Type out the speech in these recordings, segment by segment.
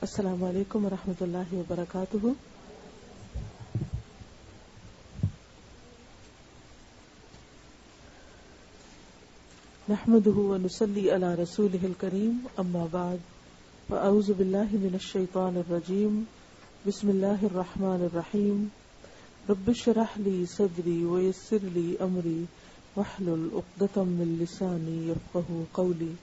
السلام علیکم ورحمۃ اللہ وبرکاتہ. نحمده ونصلي على رسوله الكريم. اما بعد فاعوذ باللہ من الشیطان الرجیم. بسم اللہ الرحمن الرحیم. رب اشرح لي صدری ويسر لي امری واحلل عقدۃ من لسانی یفقهوا قولی.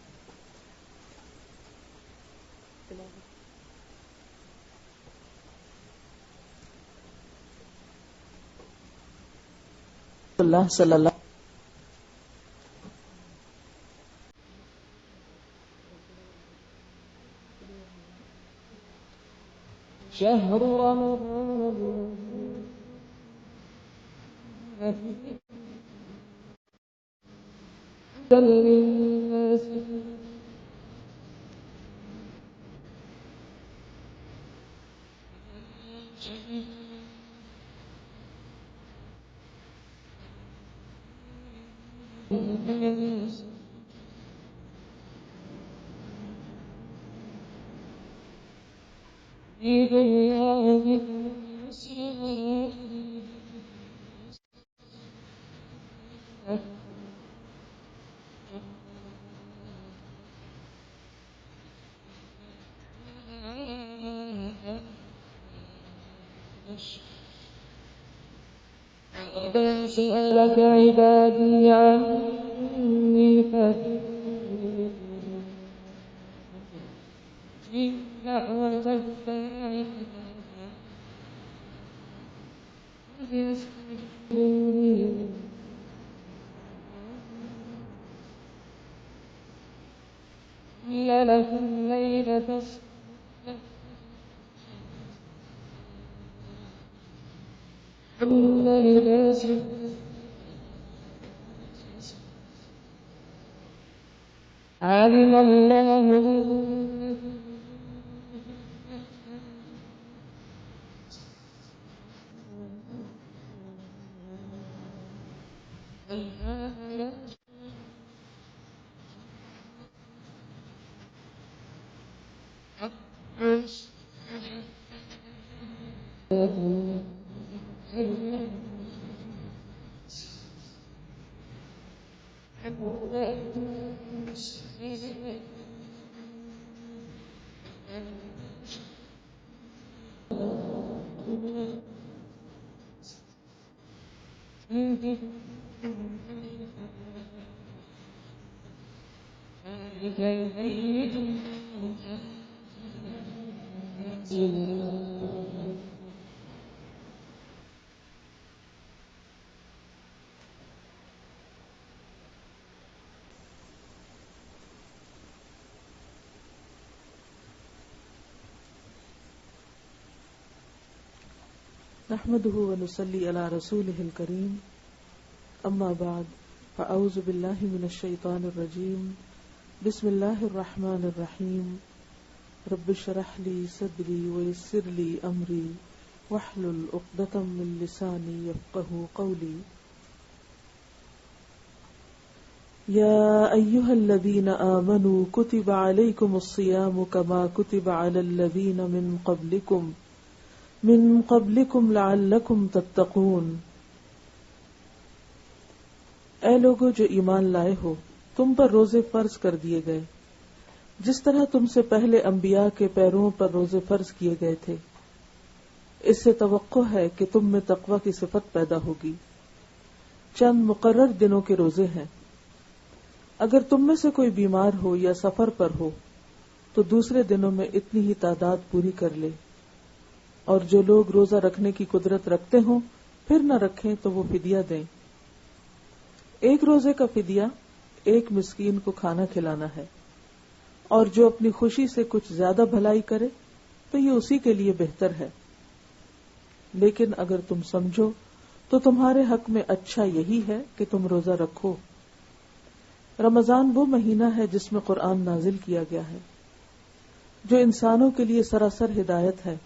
اللہ صلی اللہ شهر للناس إذا سألك عبادي عني فإني دعوة الداعي فليستجيبوا لي لكم ليلة علم الله نحمده ونصلي على رسوله الكريم. اما بعد فاعوذ باللہ من الشیطان الرجیم. بسم اللہ الرحمن الرحیم. رب اشرح لي صدری ويسر لي امری واحلل عقدۃ من لسانی یفقهوا قولی. یا ایھا الذین آمنوا کتب علیکم الصیام کما کتب علی الذین من قبلکم لعلکم تتقون. اے لوگو جو ایمان لائے ہو، تم پر روزے فرض کر دیے گئے جس طرح تم سے پہلے انبیاء کے پیرووں پر روزے فرض کیے گئے تھے. اس سے توقع ہے کہ تم میں تقوی کی صفت پیدا ہوگی. چند مقرر دنوں کے روزے ہیں. اگر تم میں سے کوئی بیمار ہو یا سفر پر ہو تو دوسرے دنوں میں اتنی ہی تعداد پوری کر لے. اور جو لوگ روزہ رکھنے کی قدرت رکھتے ہوں پھر نہ رکھیں تو وہ فدیہ دیں. ایک روزے کا فدیہ ایک مسکین کو کھانا کھلانا ہے. اور جو اپنی خوشی سے کچھ زیادہ بھلائی کرے تو یہ اسی کے لیے بہتر ہے. لیکن اگر تم سمجھو تو تمہارے حق میں اچھا یہی ہے کہ تم روزہ رکھو. رمضان وہ مہینہ ہے جس میں قرآن نازل کیا گیا ہے، جو انسانوں کے لیے سراسر ہدایت ہے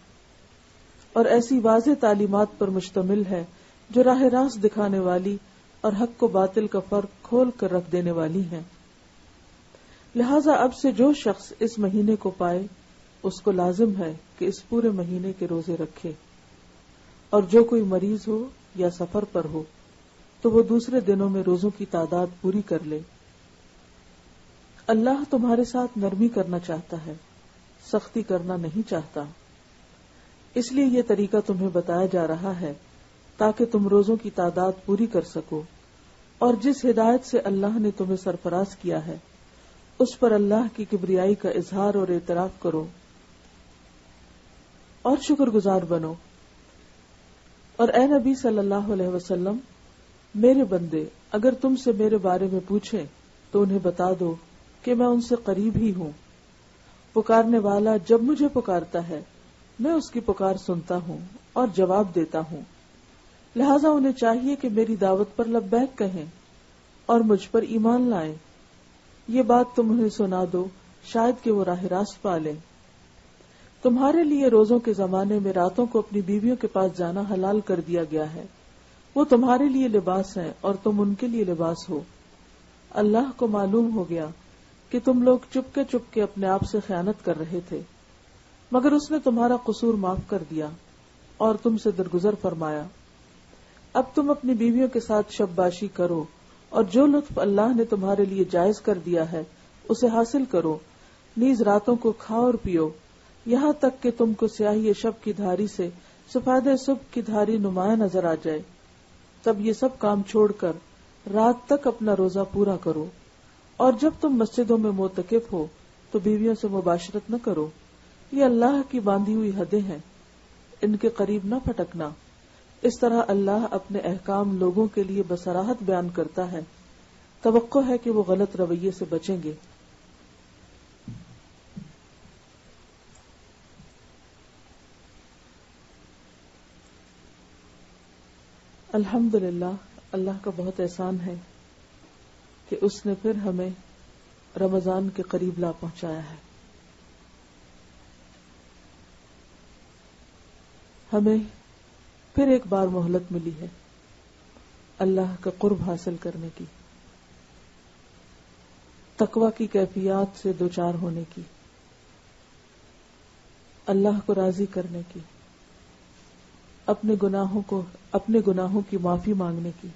اور ایسی واضح تعلیمات پر مشتمل ہے جو راہ راست دکھانے والی اور حق کو باطل کا فرق کھول کر رکھ دینے والی ہیں. لہذا اب سے جو شخص اس مہینے کو پائے اس کو لازم ہے کہ اس پورے مہینے کے روزے رکھے، اور جو کوئی مریض ہو یا سفر پر ہو تو وہ دوسرے دنوں میں روزوں کی تعداد پوری کر لے۔ اللہ تمہارے ساتھ نرمی کرنا چاہتا ہے، سختی کرنا نہیں چاہتا، اس لیے یہ طریقہ تمہیں بتایا جا رہا ہے تاکہ تم روزوں کی تعداد پوری کر سکو، اور جس ہدایت سے اللہ نے تمہیں سرفراز کیا ہے اس پر اللہ کی کبریائی کا اظہار اور اعتراف کرو اور شکر گزار بنو۔ اور اے نبی صلی اللہ علیہ وسلم، میرے بندے اگر تم سے میرے بارے میں پوچھیں تو انہیں بتا دو کہ میں ان سے قریب ہی ہوں، پکارنے والا جب مجھے پکارتا ہے میں اس کی پکار سنتا ہوں اور جواب دیتا ہوں، لہذا انہیں چاہیے کہ میری دعوت پر لبیک کہیں اور مجھ پر ایمان لائیں۔ یہ بات تم انہیں سنا دو شاید کہ وہ راہ راست پا لیں۔ تمہارے لیے روزوں کے زمانے میں راتوں کو اپنی بیویوں کے پاس جانا حلال کر دیا گیا ہے، وہ تمہارے لیے لباس ہیں اور تم ان کے لیے لباس ہو۔ اللہ کو معلوم ہو گیا کہ تم لوگ چپ کے اپنے آپ سے خیانت کر رہے تھے، مگر اس نے تمہارا قصور معاف کر دیا اور تم سے درگزر فرمایا۔ اب تم اپنی بیویوں کے ساتھ شب باشی کرو اور جو لطف اللہ نے تمہارے لیے جائز کر دیا ہے اسے حاصل کرو، نیز راتوں کو کھاؤ اور پیو، یہاں تک کہ تم کو سیاہی شب کی دھاری سے سفید صبح کی دھاری نمایاں نظر آ جائے، تب یہ سب کام چھوڑ کر رات تک اپنا روزہ پورا کرو، اور جب تم مسجدوں میں معتکف ہو تو بیویوں سے مباشرت نہ کرو، یہ اللہ کی باندھی ہوئی حدیں ہیں، ان کے قریب نہ پھٹکنا۔ اس طرح اللہ اپنے احکام لوگوں کے لیے بصراحت بیان کرتا ہے، توقع ہے کہ وہ غلط رویے سے بچیں گے۔ الحمدللہ، اللہ کا بہت احسان ہے کہ اس نے پھر ہمیں رمضان کے قریب لا پہنچایا ہے۔ ہمیں پھر ایک بار مہلت ملی ہے اللہ کا قرب حاصل کرنے کی، تقوی کی کیفیات سے دوچار ہونے کی، اللہ کو راضی کرنے کی، اپنے گناہوں کی معافی مانگنے کی۔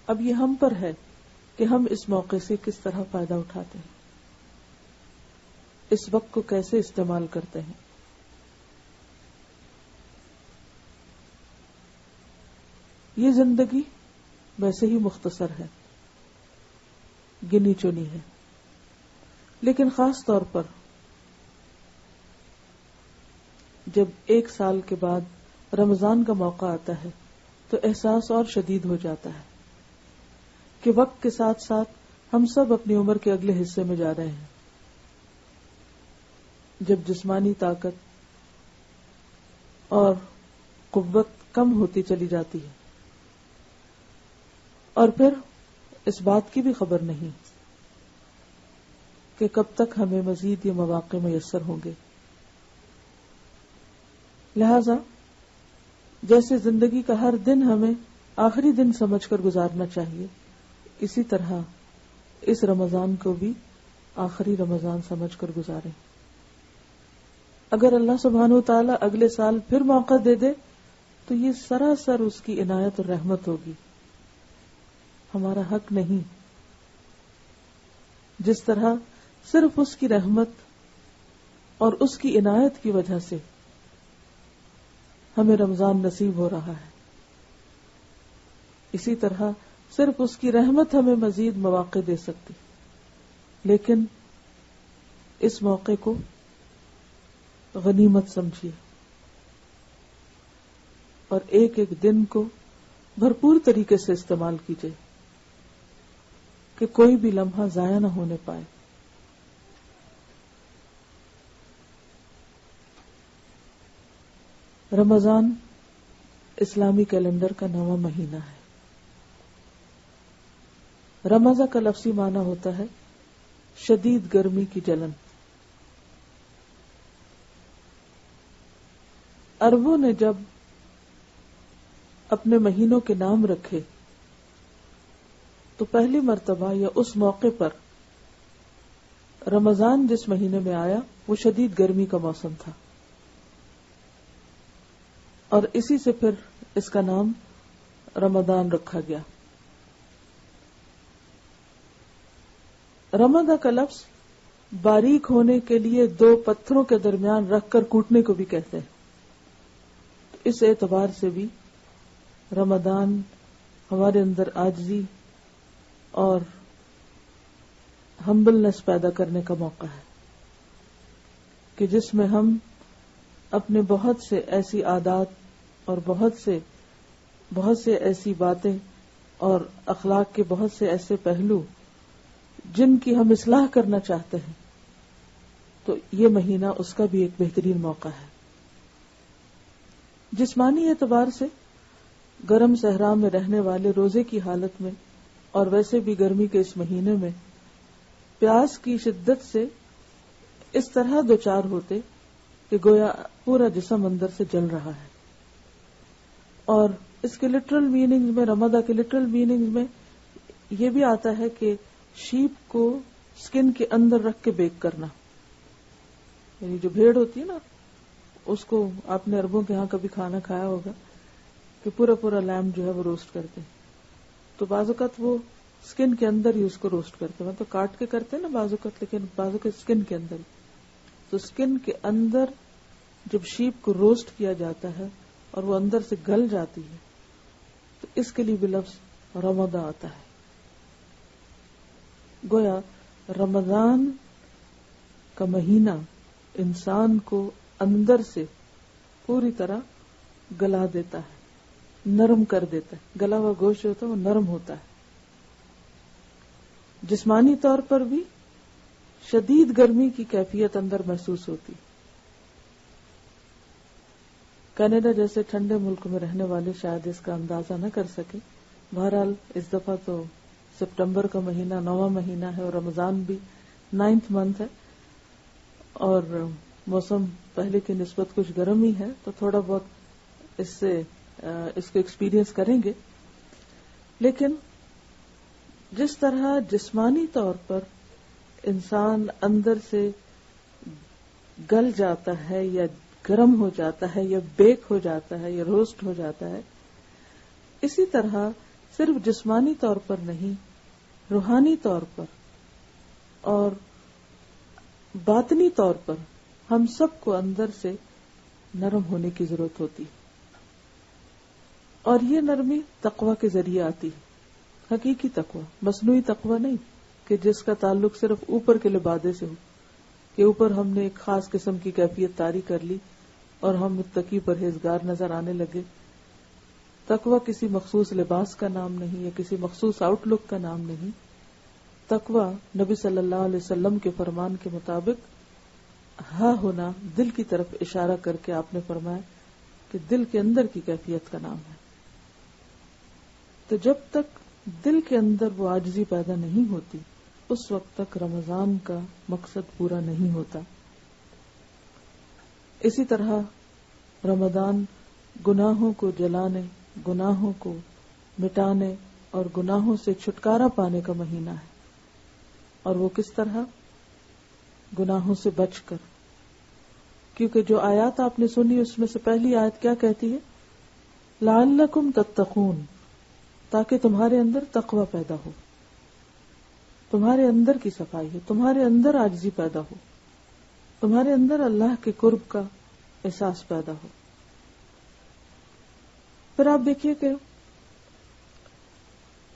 اب یہ ہم پر ہے کہ ہم اس موقع سے کس طرح فائدہ اٹھاتے ہیں، اس وقت کو کیسے استعمال کرتے ہیں۔ یہ زندگی ویسے ہی مختصر ہے، گنی چنی ہے، لیکن خاص طور پر جب ایک سال کے بعد رمضان کا موقع آتا ہے تو احساس اور شدید ہو جاتا ہے کہ وقت کے ساتھ ساتھ ہم سب اپنی عمر کے اگلے حصے میں جا رہے ہیں، جب جسمانی طاقت اور قوت کم ہوتی چلی جاتی ہے، اور پھر اس بات کی بھی خبر نہیں کہ کب تک ہمیں مزید یہ مواقع میسر ہوں گے۔ لہذا جیسے زندگی کا ہر دن ہمیں آخری دن سمجھ کر گزارنا چاہیے، اسی طرح اس رمضان کو بھی آخری رمضان سمجھ کر گزاریں۔ اگر اللہ سبحانہ وتعالی اگلے سال پھر موقع دے دے تو یہ سراسر اس کی عنایت اور رحمت ہوگی، ہمارا حق نہیں۔ جس طرح صرف اس کی رحمت اور اس کی عنایت کی وجہ سے ہمیں رمضان نصیب ہو رہا ہے، اسی طرح صرف اس کی رحمت ہمیں مزید مواقع دے سکتی، لیکن اس موقع کو غنیمت سمجھیے اور ایک ایک دن کو بھرپور طریقے سے استعمال کیجیے کہ کوئی بھی لمحہ ضائع نہ ہونے پائے۔ رمضان اسلامی کیلنڈر کا 9واں مہینہ ہے۔ رمضہ کا لفظی معنی ہوتا ہے شدید گرمی کی جلن۔ عربوں نے جب اپنے مہینوں کے نام رکھے تو پہلی مرتبہ یا اس موقع پر رمضان جس مہینے میں آیا وہ شدید گرمی کا موسم تھا، اور اسی سے پھر اس کا نام رمضان رکھا گیا۔ رمضان کا لفظ باریک ہونے کے لیے دو پتھروں کے درمیان رکھ کر کوٹنے کو بھی کہتے ہیں۔ اس اعتبار سے بھی رمضان ہمارے اندر عاجزی اور ہمبلنس پیدا کرنے کا موقع ہے، کہ جس میں ہم اپنے بہت سے ایسی عادات اور بہت سے ایسی باتیں اور اخلاق کے بہت سے ایسے پہلو جن کی ہم اصلاح کرنا چاہتے ہیں، تو یہ مہینہ اس کا بھی ایک بہترین موقع ہے۔ جسمانی اعتبار سے گرم صحرا میں رہنے والے روزے کی حالت میں اور ویسے بھی گرمی کے اس مہینے میں پیاس کی شدت سے اس طرح دوچار ہوتے کہ گویا پورا جسم اندر سے جل رہا ہے۔ اور اس کے لٹرل میننگ میں، رمضان کے لٹرل میننگ میں یہ بھی آتا ہے کہ شیپ کو سکن کے اندر رکھ کے بیک کرنا، یعنی جو بھیڑ ہوتی ہے نا، اس کو آپ نے عربوں کے ہاں کبھی کھانا کھایا ہوگا کہ پورا لیمب جو ہے وہ روسٹ کرتے ہیں، تو بعض اوقات وہ سکن کے اندر ہی اس کو روسٹ کرتے ہیں، مطلب کاٹ کے کرتے ہیں نا بعض اوقات، لیکن بعض اوقات سکن کے اندر ہی۔ تو سکن کے اندر جب شیپ کو روسٹ کیا جاتا ہے اور وہ اندر سے گل جاتی ہے، تو اس کے لیے بھی لفظ رمضان آتا ہے۔ گویا رمضان کا مہینہ انسان کو اندر سے پوری طرح گلا دیتا ہے، نرم کر دیتا ہے۔ گلا ہوا گوشت ہوتا ہے وہ نرم ہوتا ہے۔ جسمانی طور پر بھی شدید گرمی کی کیفیت اندر محسوس ہوتی۔ کینیڈا جیسے ٹھنڈے ملک میں رہنے والے شاید اس کا اندازہ نہ کر سکے۔ بہرحال اس دفعہ تو سپٹمبر کا مہینہ 9واں مہینہ ہے اور رمضان بھی 9th منتھ ہے، اور موسم پہلے کی نسبت کچھ گرم ہی ہے، تو تھوڑا بہت اس کو ایکسپیرینس کریں گے۔ لیکن جس طرح جسمانی طور پر انسان اندر سے گل جاتا ہے یا گرم ہو جاتا ہے یا بیک ہو جاتا ہے یا روسٹ ہو جاتا ہے، اسی طرح صرف جسمانی طور پر نہیں، روحانی طور پر اور باطنی طور پر ہم سب کو اندر سے نرم ہونے کی ضرورت ہوتی ہے، اور یہ نرمی تقوی کے ذریعے آتی ہے۔ حقیقی تقوی، مصنوعی تقوی نہیں کہ جس کا تعلق صرف اوپر کے لبادے سے ہو، کہ اوپر ہم نے ایک خاص قسم کی کیفیت طاری کر لی اور ہم متقی پرہیزگار نظر آنے لگے۔ تقوی کسی مخصوص لباس کا نام نہیں یا کسی مخصوص آؤٹ لک کا نام نہیں۔ تقوی نبی صلی اللہ علیہ وسلم کے فرمان کے مطابق ہا ہونا، دل کی طرف اشارہ کر کے آپ نے فرمایا کہ دل کے اندر کی کیفیت کا نام ہے۔ تو جب تک دل کے اندر وہ عاجزی پیدا نہیں ہوتی، اس وقت تک رمضان کا مقصد پورا نہیں ہوتا۔ اسی طرح رمضان گناہوں کو جلانے، گناہوں کو مٹانے اور گناہوں سے چھٹکارا پانے کا مہینہ ہے، اور وہ کس طرح؟ گناہوں سے بچ کر۔ کیونکہ جو آیات آپ نے سنی اس میں سے پہلی آیت کیا کہتی ہے؟ لعلکم تتقون، تاکہ تمہارے اندر تقوی پیدا ہو، تمہارے اندر کی صفائی ہو، تمہارے اندر عاجزی پیدا ہو، تمہارے اندر اللہ کے قرب کا احساس پیدا ہو۔ پھر آپ دیکھیے کہ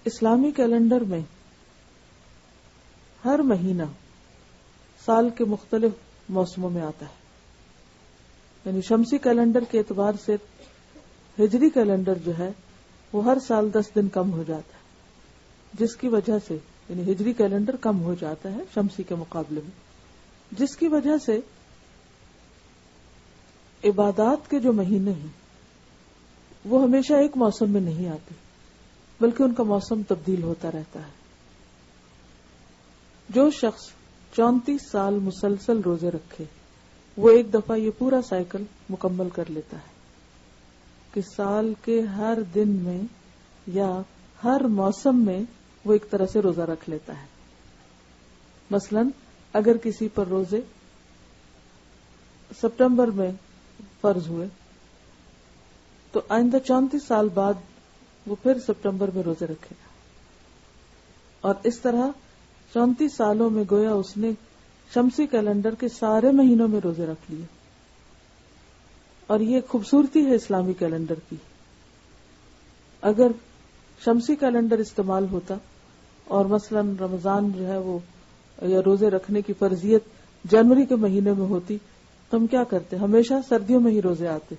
اسلامی کیلنڈر میں ہر مہینہ سال کے مختلف موسموں میں آتا ہے، یعنی شمسی کیلنڈر کے اعتبار سے ہجری کیلنڈر جو ہے وہ ہر سال 10 دن کم ہو جاتا ہے، جس کی وجہ سے یعنی ہجری کیلنڈر کم ہو جاتا ہے شمسی کے مقابلے میں، جس کی وجہ سے عبادات کے جو مہینے ہیں وہ ہمیشہ ایک موسم میں نہیں آتے، بلکہ ان کا موسم تبدیل ہوتا رہتا ہے۔ جو شخص 34 سال مسلسل روزے رکھے وہ ایک دفعہ یہ پورا سائیکل مکمل کر لیتا ہے کہ سال کے ہر دن میں یا ہر موسم میں وہ ایک طرح سے روزہ رکھ لیتا ہے۔ مثلا اگر کسی پر روزے سپٹمبر میں فرض ہوئے تو آئندہ 34 سال بعد وہ پھر سپٹمبر میں روزے رکھے گا، اور اس طرح 34 سالوں میں گویا اس نے شمسی کیلنڈر کے سارے مہینوں میں روزے رکھ لیے. اور یہ خوبصورتی ہے اسلامی کیلنڈر کی. اگر شمسی کیلنڈر استعمال ہوتا اور مثلا رمضان جو ہے وہ یا روزے رکھنے کی فرضیت جنوری کے مہینے میں ہوتی تو ہم کیا کرتے؟ ہمیشہ سردیوں میں ہی روزے آتے.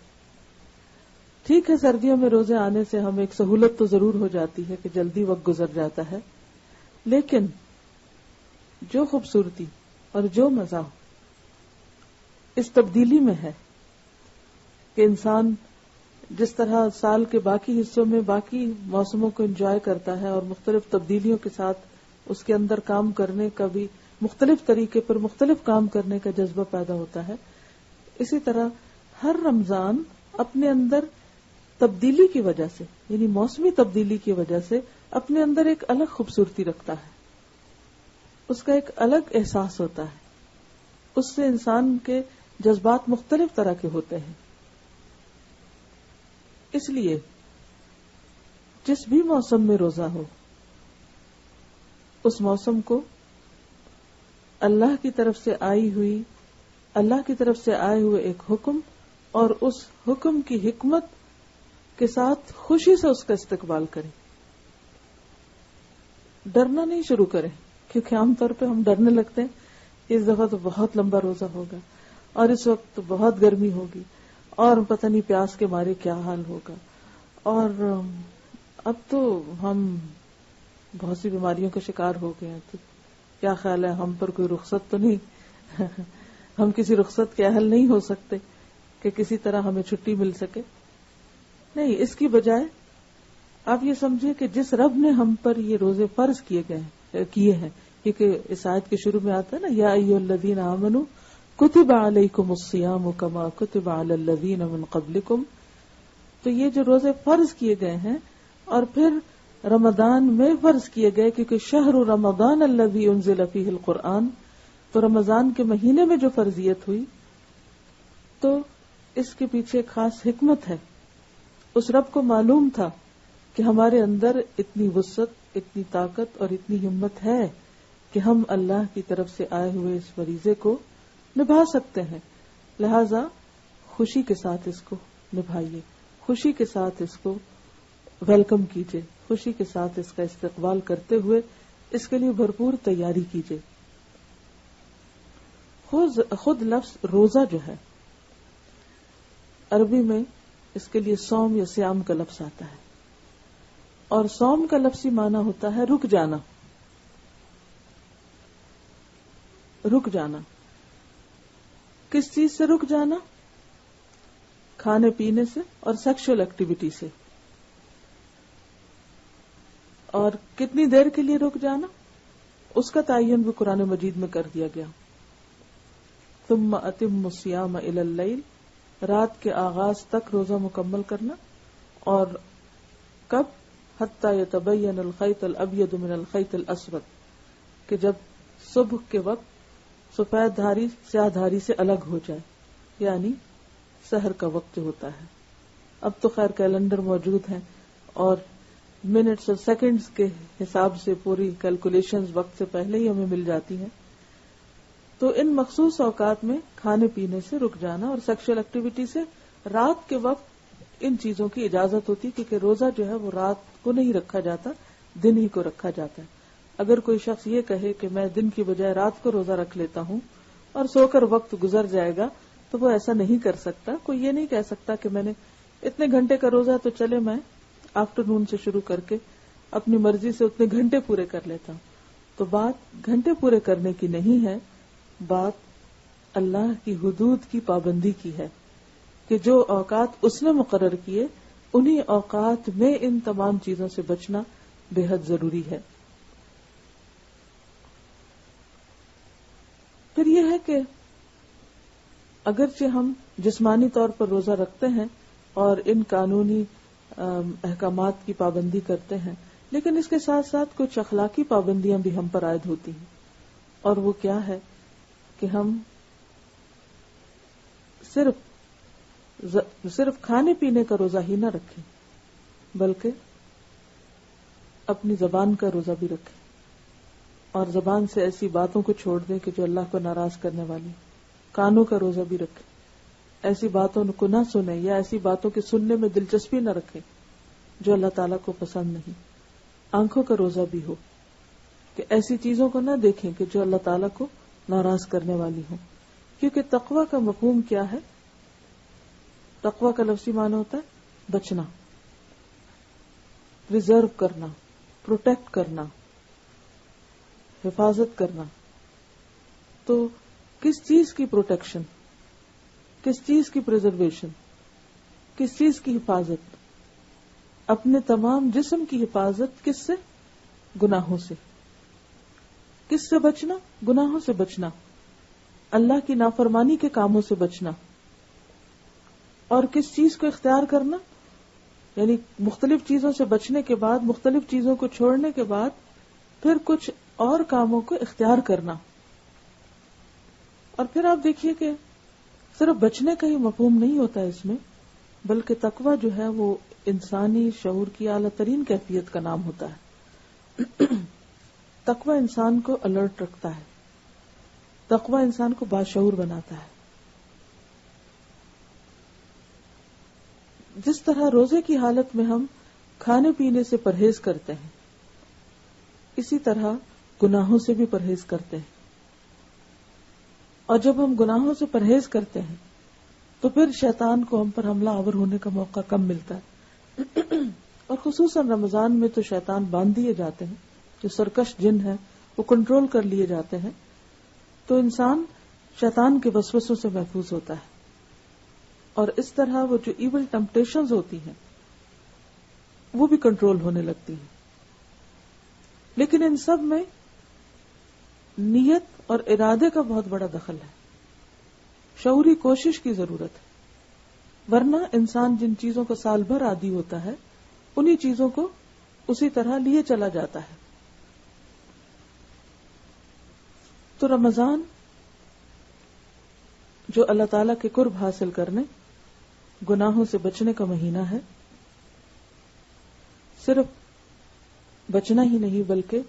ٹھیک ہے، سردیوں میں روزے آنے سے ہمیں ایک سہولت تو ضرور ہو جاتی ہے کہ جلدی وقت گزر جاتا ہے، لیکن جو خوبصورتی اور جو مزہ اس تبدیلی میں ہے کہ انسان جس طرح سال کے باقی حصوں میں باقی موسموں کو انجوائے کرتا ہے اور مختلف تبدیلیوں کے ساتھ اس کے اندر کام کرنے کا بھی مختلف طریقے پر مختلف کام کرنے کا جذبہ پیدا ہوتا ہے، اسی طرح ہر رمضان اپنے اندر تبدیلی کی وجہ سے، یعنی موسمی تبدیلی کی وجہ سے اپنے اندر ایک الگ خوبصورتی رکھتا ہے، اس کا ایک الگ احساس ہوتا ہے، اس سے انسان کے جذبات مختلف طرح کے ہوتے ہیں. اس لیے جس بھی موسم میں روزہ ہو اس موسم کو اللہ کی طرف سے آئے ہوئے ایک حکم اور اس حکم کی حکمت کے ساتھ خوشی سے اس کا استقبال کریں. ڈرنا نہیں شروع کریں، کیونکہ عام طور پہ ہم ڈرنے لگتے ہیں اس دفعہ تو بہت لمبا روزہ ہوگا اور اس وقت تو بہت گرمی ہوگی اور پتہ نہیں پیاس کے مارے کیا حال ہوگا، اور اب تو ہم بہت سی بیماریوں کا شکار ہو گئے ہیں، تو کیا خیال ہے ہم پر کوئی رخصت تو نہیں ہم کسی رخصت کے اہل نہیں ہو سکتے کہ کسی طرح ہمیں چھٹی مل سکے. نہیں، اس کی بجائے آپ یہ سمجھیں کہ جس رب نے ہم پر یہ روزے فرض کیے ہیں، کیونکہ اس آیت کے شروع میں آتا ہے نا، یا ایھا الذین آمنوا کتب علیکم الصیام کما کتب علی الذین من قبلکم. تو یہ جو روزے فرض کیے گئے ہیں اور پھر رمضان میں فرض کیے گئے، کیونکہ شہر رمضان الذی انزل فیہ القرآن، تو رمضان کے مہینے میں جو فرضیت ہوئی تو اس کے پیچھے ایک خاص حکمت ہے. اس رب کو معلوم تھا کہ ہمارے اندر اتنی وسعت، اتنی طاقت اور اتنی ہمت ہے کہ ہم اللہ کی طرف سے آئے ہوئے اس فریضے کو نبھا سکتے ہیں، لہذا خوشی کے ساتھ اس کو نبھائیے، خوشی کے ساتھ اس کو ویلکم کیجیے، خوشی کے ساتھ اس کا استقبال کرتے ہوئے اس کے لیے بھرپور تیاری کیجیے. خود لفظ روزہ جو ہے عربی میں اس کے لیے صوم یا صیام کا لفظ آتا ہے، اور صوم کا لفظی معنی ہوتا ہے رک جانا. رک جانا کس چیز سے رک جانا؟ کھانے پینے سے اور سیکشل ایکٹیویٹی سے. اور کتنی دیر کے لیے رک جانا اس کا تعین بھی قرآن مجید میں کر دیا گیا. ثم اتم الصیام الی اللیل، رات کے آغاز تک روزہ مکمل کرنا. اور کب؟ حتی یتبین الخیط الابیض من الخیط الاسود، کہ جب صبح کے وقت سفید دھاری سیاہ دھاری سے الگ ہو جائے، یعنی سحر کا وقت جو ہوتا ہے. اب تو خیر کیلنڈر موجود ہیں اور منٹس اور سیکنڈز کے حساب سے پوری کیلکولیشنز وقت سے پہلے ہی ہمیں مل جاتی ہیں. تو ان مخصوص اوقات میں کھانے پینے سے رک جانا اور سیکشل ایکٹیویٹی سے رات کے وقت ان چیزوں کی اجازت ہوتی، کیونکہ روزہ جو ہے وہ رات کو نہیں رکھا جاتا، دن ہی کو رکھا جاتا ہے. اگر کوئی شخص یہ کہے کہ میں دن کی بجائے رات کو روزہ رکھ لیتا ہوں اور سو کر وقت گزر جائے گا، تو وہ ایسا نہیں کر سکتا. کوئی یہ نہیں کہہ سکتا کہ میں نے اتنے گھنٹے کا روزہ تو چلے میں آفٹر نون سے شروع کر کے اپنی مرضی سے اتنے گھنٹے پورے کر لیتا ہوں. تو بات گھنٹے پورے کرنے کی نہیں ہے، بات اللہ کی حدود کی پابندی کی ہے کہ جو اوقات اس نے مقرر کیے انہی اوقات میں ان تمام چیزوں سے بچنا بے حد ضروری ہے. پھر یہ ہے کہ اگرچہ ہم جسمانی طور پر روزہ رکھتے ہیں اور ان قانونی احکامات کی پابندی کرتے ہیں، لیکن اس کے ساتھ ساتھ کچھ اخلاقی پابندیاں بھی ہم پر عائد ہوتی ہیں. اور وہ کیا ہے کہ ہم صرف کھانے پینے کا روزہ ہی نہ رکھیں بلکہ اپنی زبان کا روزہ بھی رکھیں اور زبان سے ایسی باتوں کو چھوڑ دیں کہ جو اللہ کو ناراض کرنے والی. کانوں کا روزہ بھی رکھیں, ایسی باتوں کو نہ سنیں یا ایسی باتوں کے سننے میں دلچسپی نہ رکھیں جو اللہ تعالیٰ کو پسند نہیں. آنکھوں کا روزہ بھی ہو کہ ایسی چیزوں کو نہ دیکھیں کہ جو اللہ تعالیٰ کو ناراض کرنے والی ہوں, کیونکہ تقوی کا مفہوم کیا ہے؟ تقوی کا لفظی معنی ہوتا ہے بچنا, ریزرو کرنا, پروٹیکٹ کرنا, حفاظت کرنا. تو کس چیز کی پروٹیکشن, کس چیز کی پریزرویشن, کس چیز کی حفاظت؟ اپنے تمام جسم کی حفاظت. کس سے؟ گناہوں سے. کس سے بچنا؟ گناہوں سے بچنا, اللہ کی نافرمانی کے کاموں سے بچنا. اور کس چیز کو اختیار کرنا؟ یعنی مختلف چیزوں سے بچنے کے بعد, مختلف چیزوں کو چھوڑنے کے بعد پھر کچھ اور کاموں کو اختیار کرنا. اور پھر آپ دیکھیے کہ صرف بچنے کا ہی مفہوم نہیں ہوتا ہے اس میں, بلکہ تقوی جو ہے وہ انسانی شعور کی اعلیٰ ترین کیفیت کا نام ہوتا ہے. تقوی انسان کو الرٹ رکھتا ہے, تقوی انسان کو باشعور بناتا ہے. جس طرح روزے کی حالت میں ہم کھانے پینے سے پرہیز کرتے ہیں, اسی طرح گناہوں سے بھی پرہیز کرتے ہیں. اور جب ہم گناہوں سے پرہیز کرتے ہیں تو پھر شیطان کو ہم پر حملہ آور ہونے کا موقع کم ملتا ہے. اور خصوصاً رمضان میں تو شیطان باندھ دیے جاتے ہیں, جو سرکش جن ہے وہ کنٹرول کر لیے جاتے ہیں, تو انسان شیطان کے وسوسوں سے محفوظ ہوتا ہے. اور اس طرح وہ جو ایول ٹمپٹیشنز ہوتی ہیں وہ بھی کنٹرول ہونے لگتی ہیں. لیکن ان سب میں نیت اور ارادے کا بہت بڑا دخل ہے, شعوری کوشش کی ضرورت ہے. ورنہ انسان جن چیزوں کو سال بھر عادی ہوتا ہے انہی چیزوں کو اسی طرح لیے چلا جاتا ہے. تو رمضان جو اللہ تعالیٰ کے قرب حاصل کرنے, گناہوں سے بچنے کا مہینہ ہے. صرف بچنا ہی نہیں بلکہ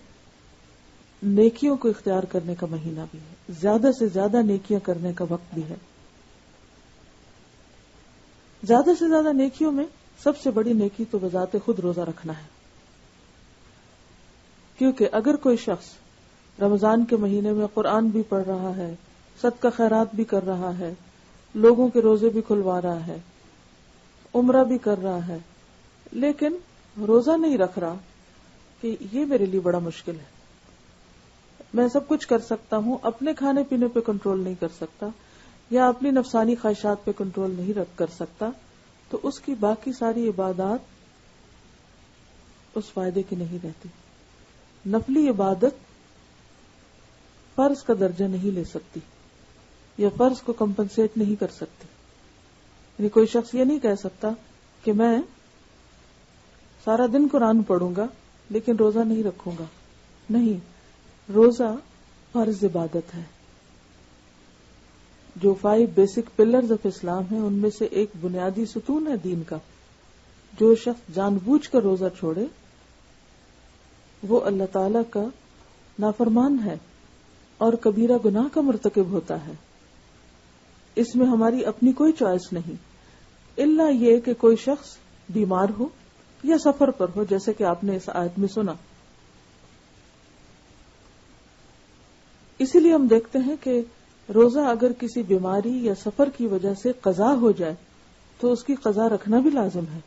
نیکیوں کو اختیار کرنے کا مہینہ بھی ہے. زیادہ سے زیادہ نیکیاں کرنے کا وقت بھی ہے. زیادہ سے زیادہ نیکیوں میں سب سے بڑی نیکی تو بذات خود روزہ رکھنا ہے. کیونکہ اگر کوئی شخص رمضان کے مہینے میں قرآن بھی پڑھ رہا ہے, صدقہ خیرات بھی کر رہا ہے, لوگوں کے روزے بھی کھلوا رہا ہے, عمرہ بھی کر رہا ہے, لیکن روزہ نہیں رکھ رہا, کہ یہ میرے لیے بڑا مشکل ہے, میں سب کچھ کر سکتا ہوں, اپنے کھانے پینے پہ کنٹرول نہیں کر سکتا یا اپنی نفسانی خواہشات پہ کنٹرول نہیں کر سکتا, تو اس کی باقی ساری عبادات اس فائدے کی نہیں رہتی. نفلی عبادت فرض کا درجہ نہیں لے سکتی یا فرض کو کمپنسیٹ نہیں کر سکتی. یعنی کوئی شخص یہ نہیں کہہ سکتا کہ میں سارا دن قرآن پڑھوں گا لیکن روزہ نہیں رکھوں گا. نہیں, روزہ فرض عبادت ہے. جو 5 بیسک پلرز آف اسلام ہیں ان میں سے ایک بنیادی ستون ہے دین کا. جو شخص جان بوجھ کر روزہ چھوڑے وہ اللہ تعالی کا نافرمان ہے اور کبیرہ گناہ کا مرتکب ہوتا ہے. اس میں ہماری اپنی کوئی چوائس نہیں, الا یہ کہ کوئی شخص بیمار ہو یا سفر پر ہو, جیسے کہ آپ نے اس آیت میں سنا. اسی لیے ہم دیکھتے ہیں کہ روزہ اگر کسی بیماری یا سفر کی وجہ سے قضا ہو جائے تو اس کی قضا رکھنا بھی لازم ہے.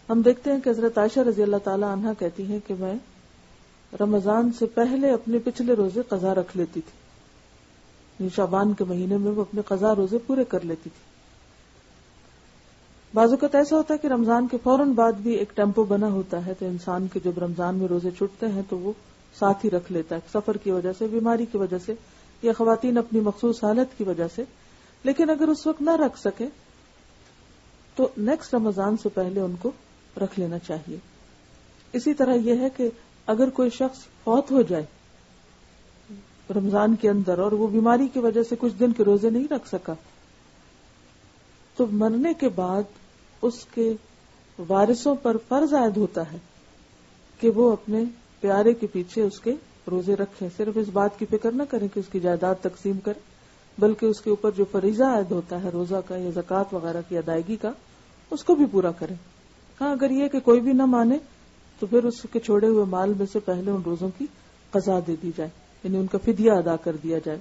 ہم دیکھتے ہیں کہ حضرت عائشہ رضی اللہ تعالی عنہا کہتی ہیں کہ میں رمضان سے پہلے اپنے پچھلے روزے قضا رکھ لیتی تھی. شعبان کے مہینے میں وہ اپنے قضا روزے پورے کر لیتی تھی. بعض اوقات ایسا ہوتا ہے کہ رمضان کے فوراً بعد بھی ایک ٹیمپو بنا ہوتا ہے, تو انسان کے جب رمضان میں روزے چھوٹتے ہیں تو وہ ساتھ ہی رکھ لیتا ہے, سفر کی وجہ سے, بیماری کی وجہ سے یا خواتین اپنی مخصوص حالت کی وجہ سے. لیکن اگر اس وقت نہ رکھ سکے تو نیکسٹ رمضان سے پہلے ان کو رکھ لینا چاہیے. اسی طرح یہ ہے کہ اگر کوئی شخص فوت ہو جائے رمضان کے اندر اور وہ بیماری کی وجہ سے کچھ دن کے روزے نہیں رکھ سکا، تو مرنے کے بعد اس کے وارثوں پر فرض عائد ہوتا ہے کہ وہ اپنے پیارے کے پیچھے اس کے روزے رکھیں. صرف اس بات کی فکر نہ کریں کہ اس کی جائیداد تقسیم کریں، بلکہ اس کے اوپر جو فریضہ عائد ہوتا ہے روزہ کا یا زکوٰۃ وغیرہ کی ادائیگی کا، اس کو بھی پورا کریں. ہاں، اگر یہ کہ کوئی بھی نہ مانے تو پھر اس کے چھوڑے ہوئے مال میں سے پہلے ان روزوں کی قضا دے دی جائے، یعنی ان کا فدیہ ادا کر دیا جائے.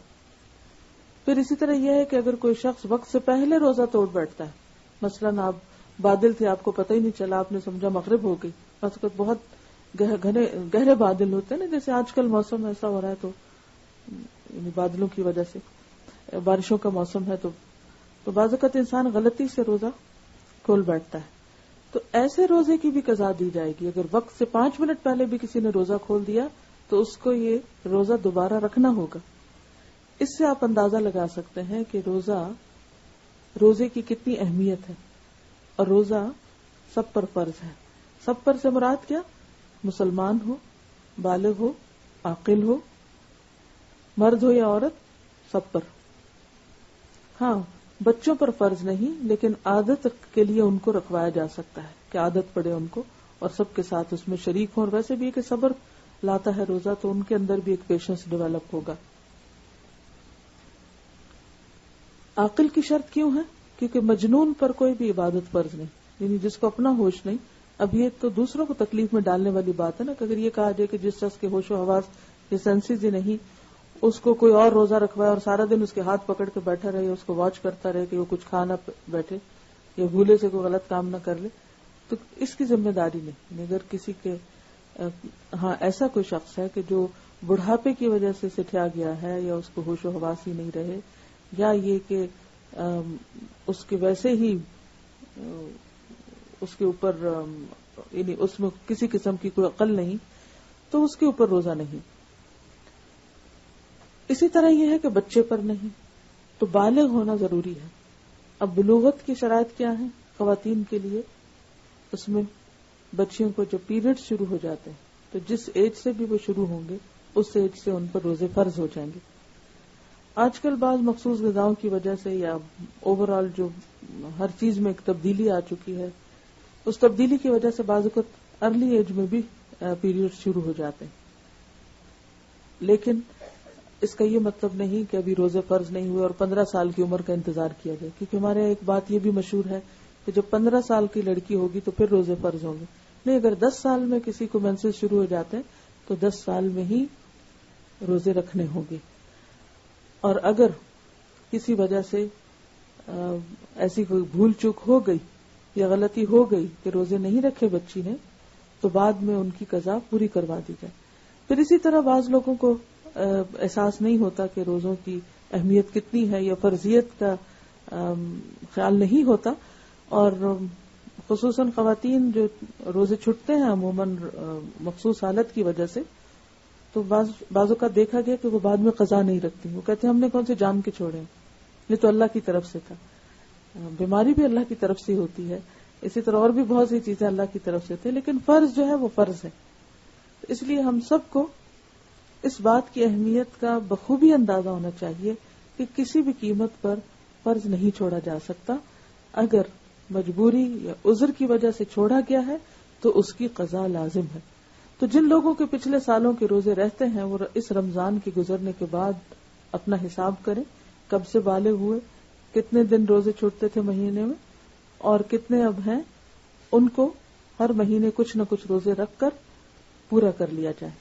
پھر اسی طرح یہ ہے کہ اگر کوئی شخص وقت سے پہلے روزہ توڑ بیٹھتا ہے، مثلاً آپ بادل تھے، آپ کو پتہ ہی نہیں چلا، آپ نے سمجھا مغرب ہو گئی، بہت گہرے بادل ہوتے ہیں نا، جیسے آج کل موسم ایسا ہو رہا ہے، تو یعنی بادلوں کی وجہ سے بارشوں کا موسم ہے، تو بعض اوقات انسان غلطی سے روزہ کھول بیٹھتا ہے، تو ایسے روزے کی بھی قضا دی جائے گی. اگر وقت سے 5 منٹ پہلے بھی کسی نے روزہ کھول دیا تو اس کو یہ روزہ دوبارہ رکھنا ہوگا. اس سے آپ اندازہ لگا سکتے ہیں کہ روزے کی کتنی اہمیت ہے. اور روزہ سب پر فرض ہے. سب پر سے مراد کیا؟ مسلمان ہو، بالغ ہو، عاقل ہو، مرد ہو یا عورت، سب پر. ہاں، بچوں پر فرض نہیں، لیکن عادت کے لیے ان کو رکھوایا جا سکتا ہے کہ عادت پڑے ان کو اور سب کے ساتھ اس میں شریک ہوں. اور ویسے بھی کہ صبر لاتا ہے روزہ، تو ان کے اندر بھی ایک پیشنس ڈیولپ ہوگا. عاقل کی شرط کیوں ہے؟ کیونکہ مجنون پر کوئی بھی عبادت فرض نہیں، یعنی جس کو اپنا ہوش نہیں. اب یہ تو دوسروں کو تکلیف میں ڈالنے والی بات ہے نا، کہ اگر یہ کہا جائے کہ جس شخص کے ہوش و حواس یہ سینسز ہی نہیں، اس کو کوئی اور روزہ رکھوائے اور سارا دن اس کے ہاتھ پکڑ کے بیٹھا رہے، اس کو واچ کرتا رہے کہ وہ کچھ کھا نہ بیٹھے یا بھولے سے کوئی غلط کام نہ کر لے، تو اس کی ذمہ داری نہیں. اگر کسی کے ہاں ایسا کوئی شخص ہے کہ جو بڑھاپے کی وجہ سے سٹھیا گیا ہے، یا اس کو ہوش و حواس ہی نہیں رہے، یا یہ کہ اس کے ویسے ہی اس کے اوپر یعنی اس میں کسی قسم کی کوئی عقل نہیں، تو اس کے اوپر روزہ نہیں. اسی طرح یہ ہے کہ بچے پر نہیں، تو بالغ ہونا ضروری ہے. اب بلوغت کی شرائط کیا ہیں خواتین کے لیے؟ اس میں بچیوں کو جو پیریڈ شروع ہو جاتے ہیں تو جس ایج سے بھی وہ شروع ہوں گے اس ایج سے ان پر روزے فرض ہو جائیں گے. آج کل بعض مخصوص غذاؤں کی وجہ سے یا اوور آل جو ہر چیز میں ایک تبدیلی آ چکی ہے، اس تبدیلی کی وجہ سے بعض اوقات ارلی ایج میں بھی پیریڈ شروع ہو جاتے ہیں. لیکن اس کا یہ مطلب نہیں کہ ابھی روزے فرض نہیں ہوئے اور 15 سال کی عمر کا انتظار کیا جائے، کیونکہ ہمارے ایک بات یہ بھی مشہور ہے کہ جب 15 سال کی لڑکی ہوگی تو پھر روزے فرض ہوں گے. نہیں، اگر 10 سال میں کسی کو مینسز شروع ہو جاتے ہیں تو 10 سال میں ہی روزے رکھنے ہوں گے. اور اگر کسی وجہ سے ایسی کوئی بھول چوک ہو گئی یا غلطی ہو گئی کہ روزے نہیں رکھے بچی نے، تو بعد میں ان کی قضا پوری کروا دی جائے. پھر اسی طرح بعض لوگوں کو احساس نہیں ہوتا کہ روزوں کی اہمیت کتنی ہے یا فرضیت کا خیال نہیں ہوتا، اور خصوصاً خواتین جو روزے چھٹتے ہیں عموماً مخصوص حالت کی وجہ سے، تو بعضوں کا دیکھا گیا کہ وہ بعد میں قضا نہیں رکھتی. وہ کہتے ہیں ہم نے کون سے جان کے چھوڑے، یہ تو اللہ کی طرف سے تھا. بیماری بھی اللہ کی طرف سے ہوتی ہے، اسی طرح اور بھی بہت سی چیزیں اللہ کی طرف سے تھے، لیکن فرض جو ہے وہ فرض ہے. اس لیے ہم سب کو اس بات کی اہمیت کا بخوبی اندازہ ہونا چاہیے کہ کسی بھی قیمت پر فرض نہیں چھوڑا جا سکتا. اگر مجبوری یا عذر کی وجہ سے چھوڑا گیا ہے تو اس کی قضا لازم ہے. تو جن لوگوں کے پچھلے سالوں کے روزے رہتے ہیں وہ اس رمضان کے گزرنے کے بعد اپنا حساب کریں، کب سے بالغ ہوئے، کتنے دن روزے چھوٹتے تھے مہینے میں اور کتنے اب ہیں، ان کو ہر مہینے کچھ نہ کچھ روزے رکھ کر پورا کر لیا جائے،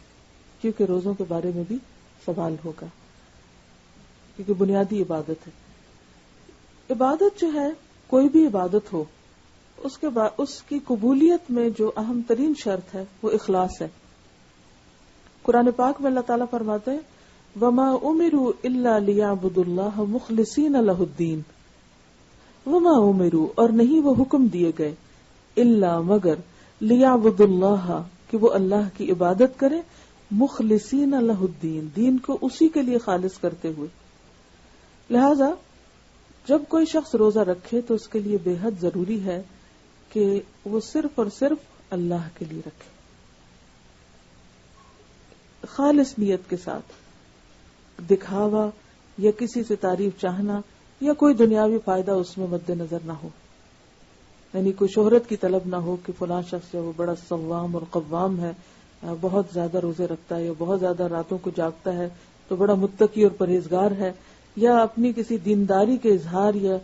کیونکہ روزوں کے بارے میں بھی سوال ہوگا، کیونکہ بنیادی عبادت ہے. عبادت جو ہے، کوئی بھی عبادت ہو، اس کی قبولیت میں جو اہم ترین شرط ہے وہ اخلاص ہے. قرآن پاک میں اللہ تعالیٰ فرماتے ہیں وَمَا أُمِرُوا إِلَّا لِيَعْبُدُوا اللَّهَ مُخْلِصِينَ لَهُ الدِّينَ وَمَا أُمِرُوا، اور نہیں وہ حکم دیے گئے، إِلَّا مگر لِيَعْبُدُوا اللَّهَ کہ وہ اللہ کی عبادت کرے، مخلصین لہ الدین، دین کو اسی کے لیے خالص کرتے ہوئے. لہذا جب کوئی شخص روزہ رکھے تو اس کے لیے بے حد ضروری ہے کہ وہ صرف اور صرف اللہ کے لیے رکھے، خالص نیت کے ساتھ. دکھاوا یا کسی سے تعریف چاہنا یا کوئی دنیاوی فائدہ اس میں مد نظر نہ ہو. یعنی کوئی شہرت کی طلب نہ ہو کہ فلاں شخص جو وہ بڑا صوام اور قوام ہے, بہت زیادہ روزے رکھتا ہے یا بہت زیادہ راتوں کو جاگتا ہے تو بڑا متقی اور پرہیزگار ہے, یا اپنی کسی دینداری کے اظہار یا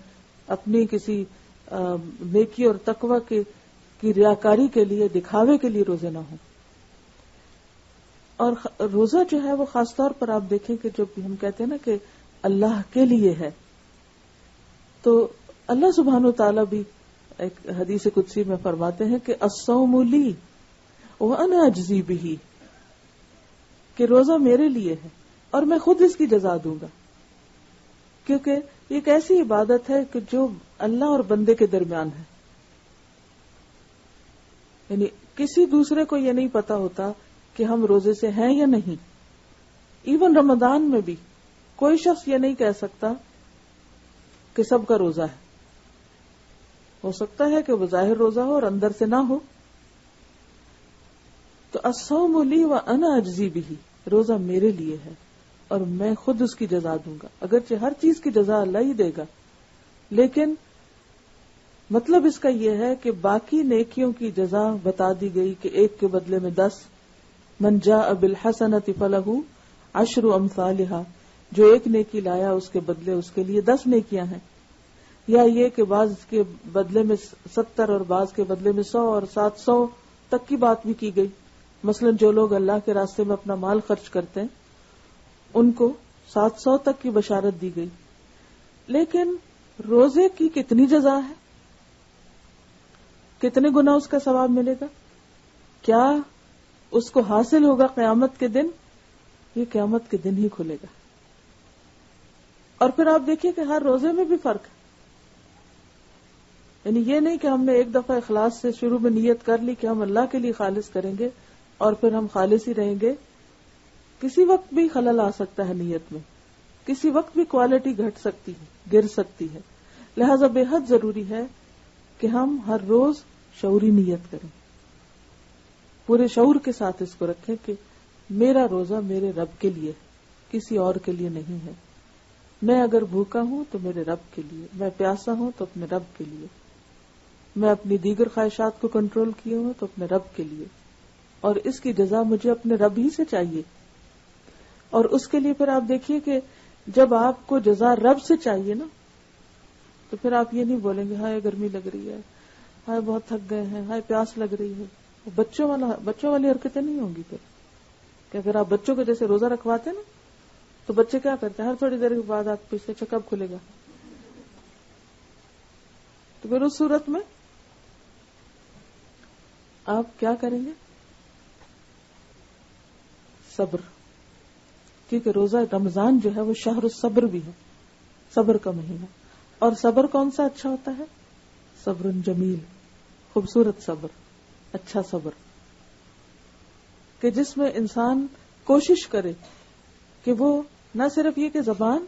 اپنی کسی نیکی اور تقوی کی ریاکاری کے لیے, دکھاوے کے لیے روزے نہ ہوں. اور روزہ جو ہے وہ خاص طور پر آپ دیکھیں کہ جب ہم کہتے ہیں نا کہ اللہ کے لیے ہے, تو اللہ سبحانہ وتعالی بھی ایک حدیث قدسی میں فرماتے ہیں کہ الصوم لی وانا اجزی بہ, کہ روزہ میرے لیے ہے اور میں خود اس کی جزا دوں گا. کیونکہ یہ ایک ایسی عبادت ہے کہ جو اللہ اور بندے کے درمیان ہے. یعنی کسی دوسرے کو یہ نہیں پتا ہوتا کہ ہم روزے سے ہیں یا نہیں. ایون رمضان میں بھی کوئی شخص یہ نہیں کہہ سکتا کہ سب کا روزہ ہے. ہو سکتا ہے کہ وہ ظاہر روزہ ہو اور اندر سے نہ ہو. تو الصوم لی وانا اجزی بہ, روزہ میرے لیے ہے اور میں خود اس کی جزا دوں گا. اگرچہ ہر چیز کی جزا اللہ ہی دے گا, لیکن مطلب اس کا یہ ہے کہ باقی نیکیوں کی جزا بتا دی گئی کہ ایک کے بدلے میں 10, من جاء بالحسنۃ فلہ 10 امثالھا, جو ایک نیکی لایا اس کے بدلے اس کے لیے 10 نیکیاں ہیں. یا یہ کہ بعض کے بدلے میں 70 اور بعض کے بدلے میں 100 اور 700 تک کی بات بھی کی گئی. مثلا جو لوگ اللہ کے راستے میں اپنا مال خرچ کرتے ہیں ان کو 700 تک کی بشارت دی گئی. لیکن روزے کی کتنی جزا ہے, کتنے گنا اس کا ثواب ملے گا, کیا اس کو حاصل ہوگا قیامت کے دن؟ یہ قیامت کے دن ہی کھلے گا. اور پھر آپ دیکھیے کہ ہر روزے میں بھی فرق ہے. یعنی یہ نہیں کہ ہم نے ایک دفعہ اخلاص سے شروع میں نیت کر لی کہ ہم اللہ کے لیے خالص کریں گے اور پھر ہم خالص ہی رہیں گے. کسی وقت بھی خلل آ سکتا ہے نیت میں, کسی وقت بھی کوالٹی گھٹ سکتی ہے, گر سکتی ہے. لہذا بے حد ضروری ہے کہ ہم ہر روز شعوری نیت کریں, پورے شعور کے ساتھ اس کو رکھیں کہ میرا روزہ میرے رب کے لیے, کسی اور کے لیے نہیں ہے. میں اگر بھوکا ہوں تو میرے رب کے لیے, میں پیاسا ہوں تو اپنے رب کے لیے, میں اپنی دیگر خواہشات کو کنٹرول کیے ہوں تو اپنے رب کے لیے, اور اس کی جزا مجھے اپنے رب ہی سے چاہیے. اور اس کے لیے پھر آپ دیکھیے کہ جب آپ کو جزا رب سے چاہیے نا, تو پھر آپ یہ نہیں بولیں گے ہائے گرمی لگ رہی ہے, ہائے بہت تھک گئے ہیں, ہائے پیاس لگ رہی ہے. بچوں والی حرکتیں نہیں ہوں گی. پھر کہ اگر آپ بچوں کو جیسے روزہ رکھواتے نا تو بچے کیا کرتے ہیں, ہر تھوڑی دیر کے بعد آپ پیچھے اچھا کب کھلے گا, تو پھر اس صورت میں آپ کیا کریں گے؟ صبر. کیونکہ روزہ رمضان جو ہے وہ شہر الصبر بھی ہے, صبر کا مہینہ. اور صبر کون سا اچھا ہوتا ہے؟ صبر جمیل, خوبصورت صبر, اچھا صبر, کہ جس میں انسان کوشش کرے کہ وہ نہ صرف یہ کہ زبان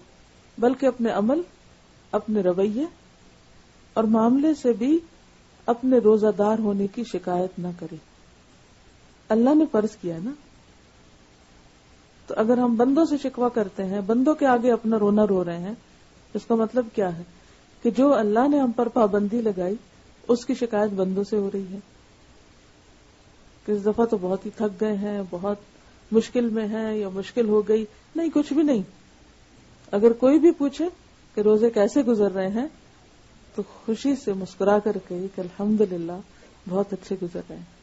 بلکہ اپنے عمل, اپنے رویے اور معاملے سے بھی اپنے روزہ دار ہونے کی شکایت نہ کرے. اللہ نے فرض کیا نا, تو اگر ہم بندوں سے شکوہ کرتے ہیں, بندوں کے آگے اپنا رونا رو رہے ہیں, اس کا مطلب کیا ہے کہ جو اللہ نے ہم پر پابندی لگائی اس کی شکایت بندوں سے ہو رہی ہے کہ اس دفعہ تو بہت ہی تھک گئے ہیں, بہت مشکل میں ہیں یا مشکل ہو گئی. نہیں, کچھ بھی نہیں. اگر کوئی بھی پوچھے کہ روزے کیسے گزر رہے ہیں تو خوشی سے مسکرا کر کہے کہ الحمدللہ بہت اچھے گزر رہے ہیں.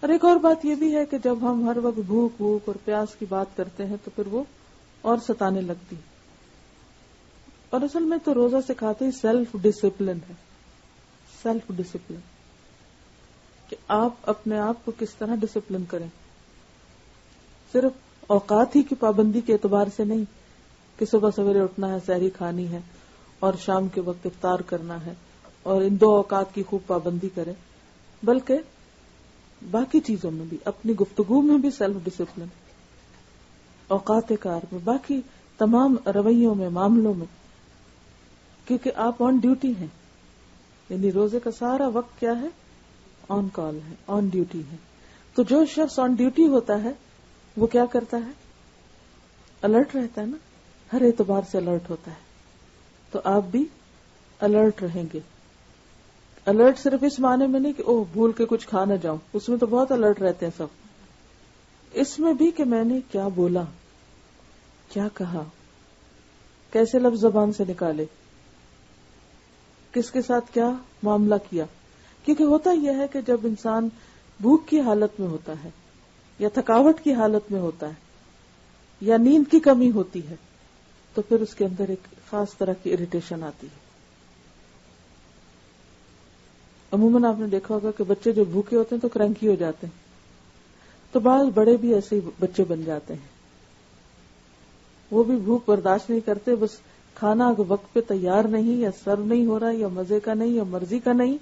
اور ایک اور بات یہ بھی ہے کہ جب ہم ہر وقت بھوک اور پیاس کی بات کرتے ہیں تو پھر وہ اور ستانے لگتی. اور اصل میں تو روزہ سکھاتے ہی سیلف ڈسپلن ہے, سیلف ڈسپلن, کہ آپ اپنے آپ کو کس طرح ڈسپلن کریں. صرف اوقات ہی کی پابندی کے اعتبار سے نہیں کہ صبح سویرے اٹھنا ہے, سحری کھانی ہے اور شام کے وقت افطار کرنا ہے اور ان 2 اوقات کی خوب پابندی کریں, بلکہ باقی چیزوں میں بھی, اپنی گفتگو میں بھی سیلف ڈسپلن, اوقات کار میں, باقی تمام رویوں میں, معاملوں میں, کیونکہ آپ آن ڈیوٹی ہیں. یعنی روزے کا سارا وقت کیا ہے؟ آن کال ہے, آن ڈیوٹی ہے. تو جو شخص آن ڈیوٹی ہوتا ہے وہ کیا کرتا ہے؟ الرٹ رہتا ہے نا, ہر اعتبار سے الرٹ ہوتا ہے. تو آپ بھی الرٹ رہیں گے. الرٹ صرف اس معنی میں نہیں کہ اوہ بھول کے کچھ کھا نہ جاؤں, اس میں تو بہت الرٹ رہتے ہیں سب. اس میں بھی کہ میں نے کیا بولا, کیا کہا, کیسے لفظ زبان سے نکالے, کس کے ساتھ کیا معاملہ کیا. کیونکہ ہوتا یہ ہے کہ جب انسان بھوک کی حالت میں ہوتا ہے یا تھکاوٹ کی حالت میں ہوتا ہے یا نیند کی کمی ہوتی ہے تو پھر اس کے اندر ایک خاص طرح کی اریٹیشن آتی ہے. عموماً آپ نے دیکھا ہوگا کہ بچے جو بھوکے ہوتے ہیں تو کرنکی ہو جاتے ہیں, تو بعض بڑے بھی ایسے ہی بچے بن جاتے ہیں. وہ بھی بھوک برداشت نہیں کرتے, بس کھانا وقت پہ تیار نہیں یا سرو نہیں ہو رہا یا مزے کا نہیں یا مرضی کا نہیں,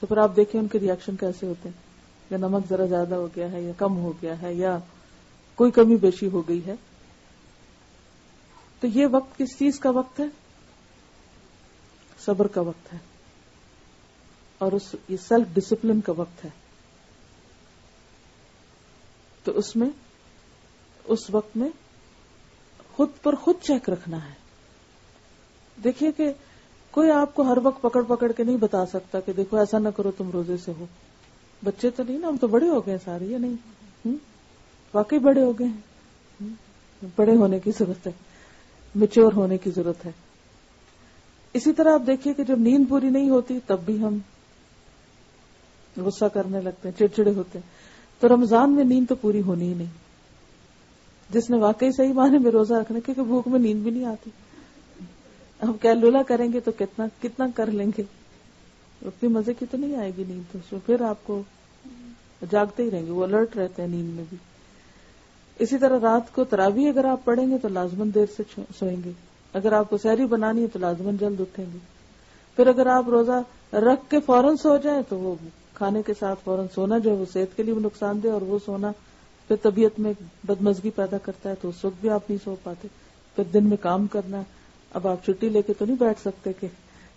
تو پھر آپ دیکھیں ان کے ریئیکشن کیسے ہوتے ہیں, یا نمک ذرا زیادہ ہو گیا ہے یا کم ہو گیا ہے یا کوئی کمی بیشی ہو گئی ہے. تو یہ وقت کس چیز کا وقت ہے؟ صبر کا وقت ہے, اور یہ سیلف ڈسپلن کا وقت ہے. تو اس وقت میں خود پر خود چیک رکھنا ہے. دیکھیے کہ کوئی آپ کو ہر وقت پکڑ پکڑ کے نہیں بتا سکتا کہ دیکھو ایسا نہ کرو تم روزے سے ہو. بچے تو نہیں نا, ہم تو بڑے ہو گئے سارے, یا نہیں؟ واقعی بڑے ہو گئے ہیں. بڑے ہونے کی ضرورت ہے, میچور ہونے کی ضرورت ہے. اسی طرح آپ دیکھیے کہ جب نیند پوری نہیں ہوتی تب بھی ہم غصہ کرنے لگتے ہیں, چڑچڑے ہوتے ہیں. تو رمضان میں نیند تو پوری ہونی ہی نہیں. جس نے واقعی صحیح معنی میں روزہ رکھنا, کیونکہ بھوک میں نیند بھی نہیں آتی. ہم کیلولا کریں گے تو کتنا کر لیں گے, اتنی مزے کی تو نہیں آئے گی نیند. تو پھر آپ کو جاگتے ہی رہیں گے, وہ الرٹ رہتے ہیں نیند میں بھی. اسی طرح رات کو تراویح اگر آپ پڑھیں گے تو لازماً دیر سے سوئیں گے. اگر آپ کو سحری بنانی ہے تو لازماً جلد اٹھیں گے. پھر اگر آپ روزہ رکھ کے فوراً سو جائیں تو وہ کھانے کے ساتھ فوراً سونا جو ہے وہ صحت کے لیے بھی نقصان دہ, اور وہ سونا پھر طبیعت میں بدمزگی پیدا کرتا ہے, تو اس وقت بھی آپ نہیں سو پاتے. پھر دن میں کام کرنا, اب آپ چھٹی لے کے تو نہیں بیٹھ سکتے کہ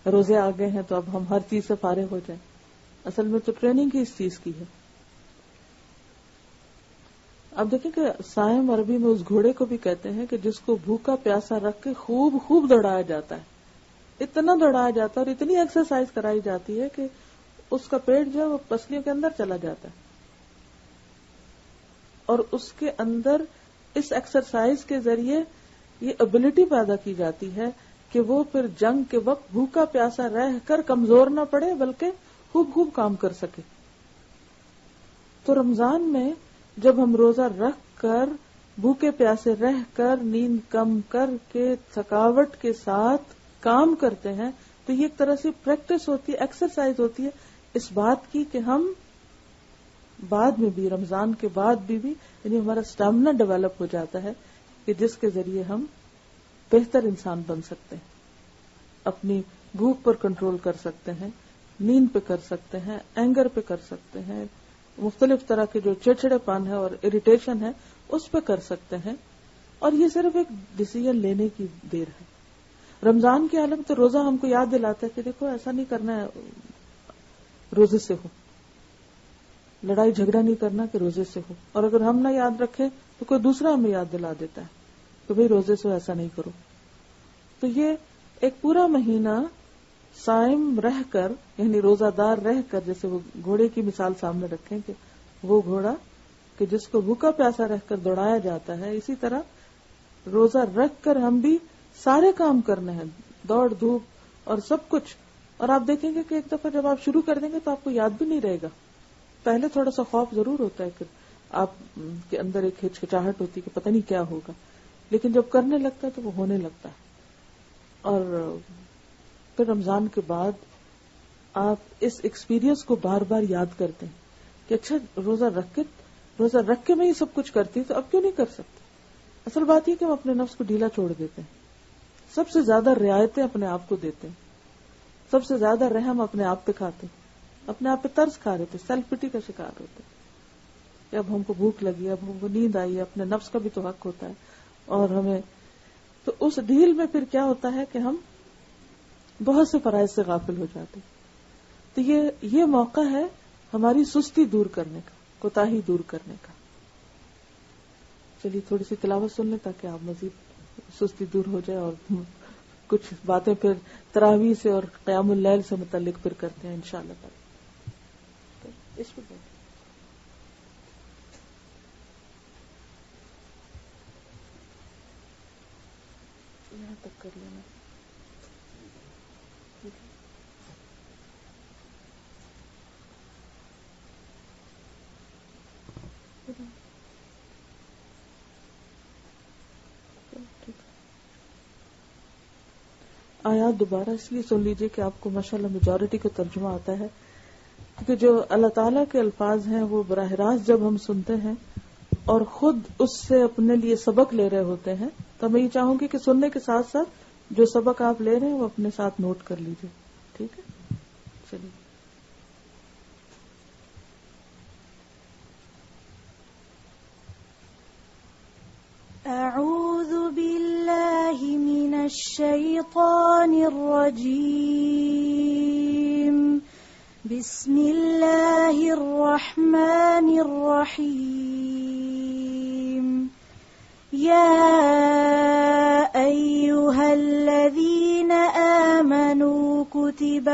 روزے آ گئے ہیں تو اب ہم ہر چیز سے فارغ ہو جائیں. اصل میں تو ٹریننگ ہی اس چیز کی ہے. اب دیکھیں کہ صائم عربی میں اس گھوڑے کو بھی کہتے ہیں کہ جس کو بھوکا پیاسا رکھ کے خوب دوڑایا جاتا ہے. اتنا دوڑایا جاتا ہے اور اتنی ایکسرسائز کرائی جاتی ہے کہ اس کا پیٹ جو ہے وہ پسلیوں کے اندر چلا جاتا ہے, اور اس کے اندر اس ایکسرسائز کے ذریعے یہ ابیلٹی پیدا کی جاتی ہے کہ وہ پھر جنگ کے وقت بھوکا پیاسا رہ کر کمزور نہ پڑے بلکہ خوب کام کر سکے. تو رمضان میں جب ہم روزہ رکھ کر بھوکے پیاسے رہ کر نیند کم کر کے تھکاوٹ کے ساتھ کام کرتے ہیں تو یہ ایک طرح سے پریکٹس ہوتی ہے, ایکسرسائز ہوتی ہے اس بات کی کہ ہم بعد میں بھی, رمضان کے بعد بھی یعنی ہمارا اسٹیمنا ڈیولپ ہو جاتا ہے کہ جس کے ذریعے ہم بہتر انسان بن سکتے ہیں, اپنی بھوک پر کنٹرول کر سکتے ہیں, نیند پہ کر سکتے ہیں, اینگر پہ کر سکتے ہیں, مختلف طرح کے جو چڑچڑے پن ہے اور اریٹیشن ہے اس پہ کر سکتے ہیں. اور یہ صرف ایک ڈیسیژن لینے کی دیر ہے. رمضان کی حالت تو روزہ ہم کو یاد دلاتا ہے کہ دیکھو ایسا نہیں کرنا ہے روزے سے ہو, لڑائی جھگڑا نہیں کرنا کہ روزے سے ہو. اور اگر ہم نہ یاد رکھیں تو کوئی دوسرا ہمیں یاد دلا دیتا ہے کہ بھئی روزے سے ایسا نہیں کرو. تو یہ ایک پورا مہینہ صائم رہ کر یعنی روزہ دار رہ کر, جیسے وہ گھوڑے کی مثال سامنے رکھیں کہ وہ گھوڑا کہ جس کو بھوکا پیاسا رہ کر دوڑایا جاتا ہے, اسی طرح روزہ رکھ کر ہم بھی سارے کام کرنے ہیں, دوڑ دھوپ اور سب کچھ. اور آپ دیکھیں گے کہ ایک دفعہ جب آپ شروع کر دیں گے تو آپ کو یاد بھی نہیں رہے گا. پہلے تھوڑا سا خوف ضرور ہوتا ہے کہ آپ کے اندر ایک ہچکچاہٹ ہوتی ہے کہ پتہ نہیں کیا ہوگا, لیکن جب کرنے لگتا ہے تو وہ ہونے لگتا ہے. اور پھر رمضان کے بعد آپ اس ایکسپیرینس کو بار بار یاد کرتے ہیں کہ اچھا روزہ رکھ کے میں یہ سب کچھ کرتی تو اب کیوں نہیں کر سکتے. اصل بات یہ کہ ہم اپنے نفس کو ڈھیلا چھوڑ دیتے ہیں, سب سے زیادہ رعایتیں اپنے آپ کو دیتے ہیں, سب سے زیادہ رحم اپنے آپ پہ کھاتے ہیں, اپنے آپ پہ ترس کھا رہے تھے, سیلف پٹی کا شکار ہوتے کہ اب ہم کو بھوک لگی, اب ہم کو نیند آئی ہے. اپنے نفس کا بھی تو حق ہوتا ہے. اور ہمیں تو اس ڈھیل میں پھر کیا ہوتا ہے کہ ہم بہت سے فرائض سے غافل ہو جاتے. تو یہ موقع ہے ہماری سستی دور کرنے کا, کوتاہی دور کرنے کا. چلیے تھوڑی سی تلاوت سن لیں تاکہ آپ مزید سستی دور ہو جائے، اور کچھ باتیں پھر تراویح سے اور قیام اللیل سے متعلق پھر کرتے ہیں انشاءاللہ تعالی. اس پہ یہاں تک کر لینا. آیات دوبارہ اس لیے سن لیجئے کہ آپ کو ماشاءاللہ میجورٹی کا ترجمہ آتا ہے، کیونکہ جو اللہ تعالیٰ کے الفاظ ہیں وہ براہ راست جب ہم سنتے ہیں اور خود اس سے اپنے لیے سبق لے رہے ہوتے ہیں، تو میں یہ چاہوں گی کہ سننے کے ساتھ ساتھ جو سبق آپ لے رہے ہیں وہ اپنے ساتھ نوٹ کر لیجئے. ٹھیک ہے، چلیے. أعوذ بالله من الشيطان الرجيم. بسم الله الرحمن الرحيم. يا أيها الذين آمنوا كتب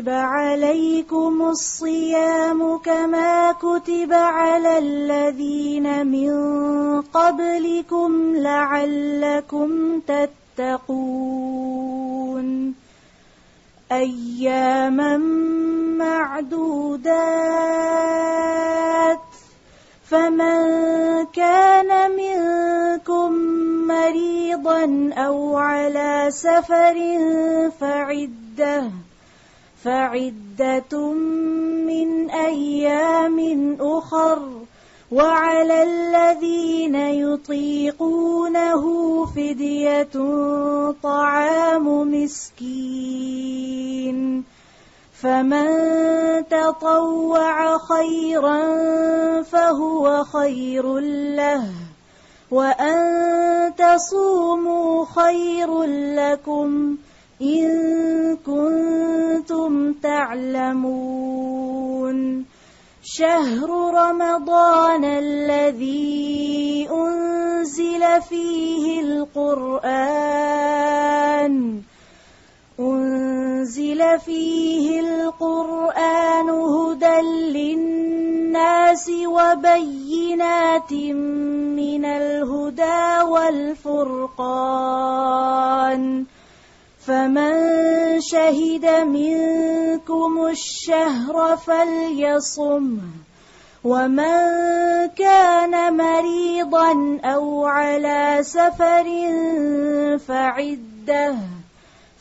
عليكم الصيام كما كتب على الذين من قبلكم لعلكم تتقون. أياما معدودات. فمن كان منكم مريضا أو على سفر فعدة من أيام أخر. وعلى الذين يطيقونه فدية طعام مسكين. فمن تطوع خيرا فهو خير له، وأن تصوموا خير لكم إن كنتم تعلمون. شهر رمضان الذي أنزل فيه القرآن هدى للناس وبينات من الهدى والفرقان. فمن شهد منكم الشهر فليصمه. ومن كان مريضا أو على سفر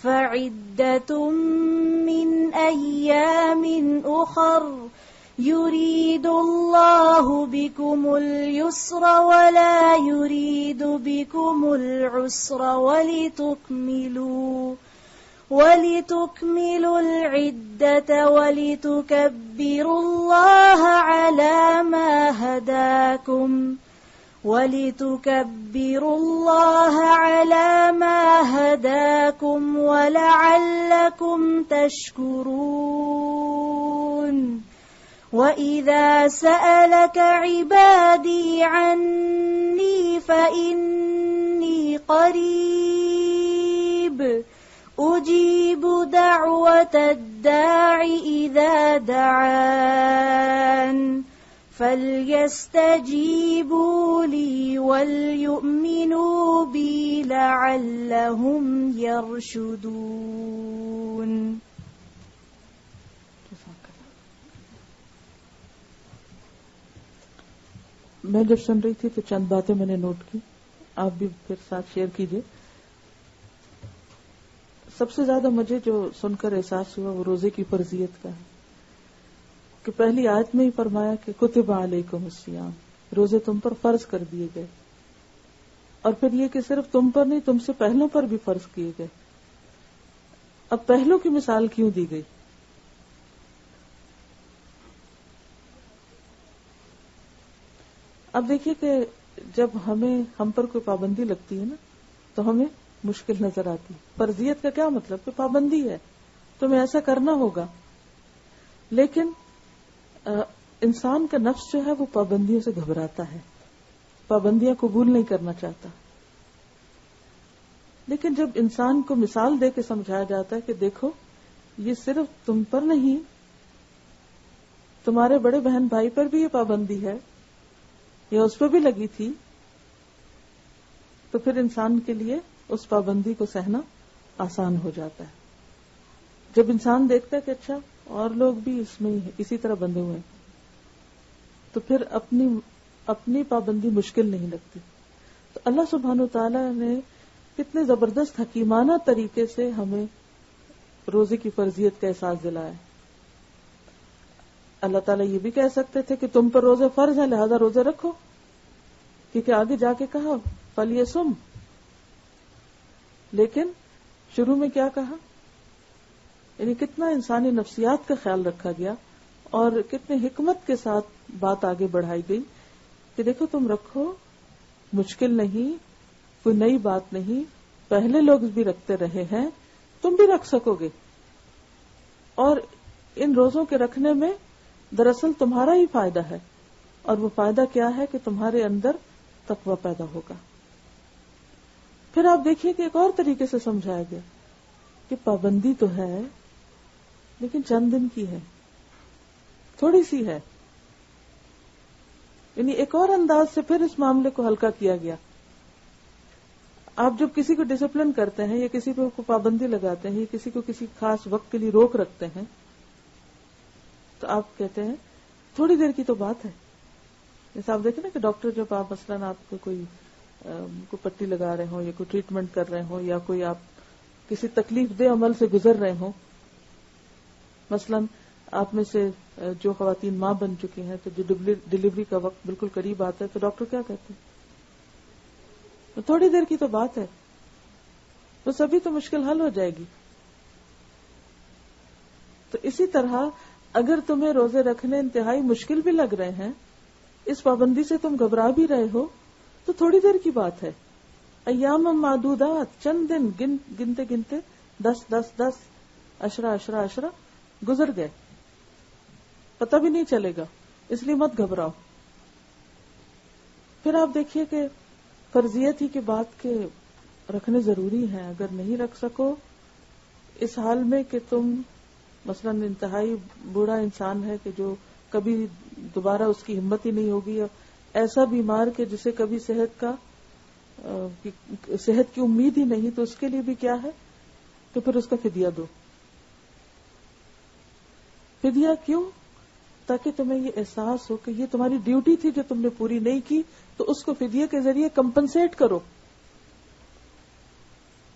فعدة من أيام أخر. يريد الله بكم اليسر ولا يريد بكم العسر ولتكملوا العدة ولتكبروا الله على ما هداكم ولعلكم تشكرون. وَإِذَا سَأَلَكَ عِبَادِي عَنِّي فَإِنِّي قَرِيبٌ أُجِيبُ دَعْوَةَ الدَّاعِ إِذَا دَعَانِ فَلْيَسْتَجِيبُوا لِي وَلْيُؤْمِنُوا بِي لَعَلَّهُمْ يَرْشُدُونَ. میں جب سن رہی تھی تو چند باتیں میں نے نوٹ کی، آپ بھی پھر ساتھ شیئر کیجئے. سب سے زیادہ مجھے جو سن کر احساس ہوا وہ روزے کی فرضیت کا ہے کہ پہلی آیت میں ہی فرمایا کہ کتب علیکم الصیام، روزے تم پر فرض کر دیے گئے، اور پھر یہ کہ صرف تم پر نہیں، تم سے پہلوں پر بھی فرض کیے گئے. اب پہلوں کی مثال کیوں دی گئی؟ اب دیکھیے کہ جب ہم پر کوئی پابندی لگتی ہے نا تو ہمیں مشکل نظر آتی. فرضیت کا کیا مطلب؟ کہ پابندی ہے، تمہیں ایسا کرنا ہوگا. لیکن انسان کا نفس جو ہے وہ پابندیوں سے گھبراتا ہے، پابندیاں قبول نہیں کرنا چاہتا. لیکن جب انسان کو مثال دے کے سمجھایا جاتا ہے کہ دیکھو یہ صرف تم پر نہیں، تمہارے بڑے بہن بھائی پر بھی یہ پابندی ہے یا اس پہ بھی لگی تھی، تو پھر انسان کے لیے اس پابندی کو سہنا آسان ہو جاتا ہے. جب انسان دیکھتا ہے کہ اچھا اور لوگ بھی اس میں اسی طرح بندھے ہوئے ہیں، تو پھر اپنی پابندی مشکل نہیں لگتی. تو اللہ سبحانہ وتعالی نے کتنے زبردست حکیمانہ طریقے سے ہمیں روزے کی فرضیت کا احساس دلایا. اللہ تعالیٰ یہ بھی کہہ سکتے تھے کہ تم پر روزے فرض ہیں لہذا روزے رکھو، کیونکہ آگے جا کے کہا فَلْيَصُمْ، لیکن شروع میں کیا کہا؟ یعنی کتنا انسانی نفسیات کا خیال رکھا گیا اور کتنے حکمت کے ساتھ بات آگے بڑھائی گئی کہ دیکھو تم رکھو، مشکل نہیں، کوئی نئی بات نہیں، پہلے لوگ بھی رکھتے رہے ہیں، تم بھی رکھ سکو گے. اور ان روزوں کے رکھنے میں دراصل تمہارا ہی فائدہ ہے، اور وہ فائدہ کیا ہے کہ تمہارے اندر تقوی پیدا ہوگا. پھر آپ دیکھیے کہ ایک اور طریقے سے سمجھایا گیا کہ پابندی تو ہے لیکن چند دن کی ہے، تھوڑی سی ہے. یعنی ایک اور انداز سے پھر اس معاملے کو ہلکا کیا گیا. آپ جب کسی کو ڈسپلن کرتے ہیں یا کسی کو پابندی لگاتے ہیں یا کسی کو کسی خاص وقت کے لیے روک رکھتے ہیں تو آپ کہتے ہیں تھوڑی دیر کی تو بات ہے. جیسے آپ دیکھیں نا کہ ڈاکٹر جب آپ مثلاً آپ کو کوئی پٹی لگا رہے ہوں یا کوئی ٹریٹمنٹ کر رہے ہوں یا کوئی آپ کسی تکلیف دہ عمل سے گزر رہے ہوں، مثلاً آپ میں سے جو خواتین ماں بن چکی ہیں تو جو ڈلیوری کا وقت بالکل قریب آتا ہے تو ڈاکٹر کیا کہتے ہیں؟ تھوڑی دیر کی تو بات ہے، تو سبھی تو مشکل حل ہو جائے گی. تو اسی طرح اگر تمہیں روزے رکھنے انتہائی مشکل بھی لگ رہے ہیں، اس پابندی سے تم گھبرا بھی رہے ہو، تو تھوڑی دیر کی بات ہے. ایام معدودات، چند دن گنتے گنتے 10 10 گزر گئے، پتہ بھی نہیں چلے گا، اس لیے مت گھبراؤ. پھر آپ دیکھیے کہ فرضیت ہی کے بات کے رکھنے ضروری ہیں. اگر نہیں رکھ سکو اس حال میں کہ تم مثلاً انتہائی بوڑھا انسان ہے کہ جو کبھی دوبارہ اس کی ہمت ہی نہیں ہوگی، یا ایسا بیمار کہ جسے کبھی صحت کی امید ہی نہیں، تو اس کے لیے بھی کیا ہے تو پھر اس کا فدیہ دو. فدیہ کیوں؟ تاکہ تمہیں یہ احساس ہو کہ یہ تمہاری ڈیوٹی تھی جو تم نے پوری نہیں کی، تو اس کو فدیہ کے ذریعے کمپنسیٹ کرو،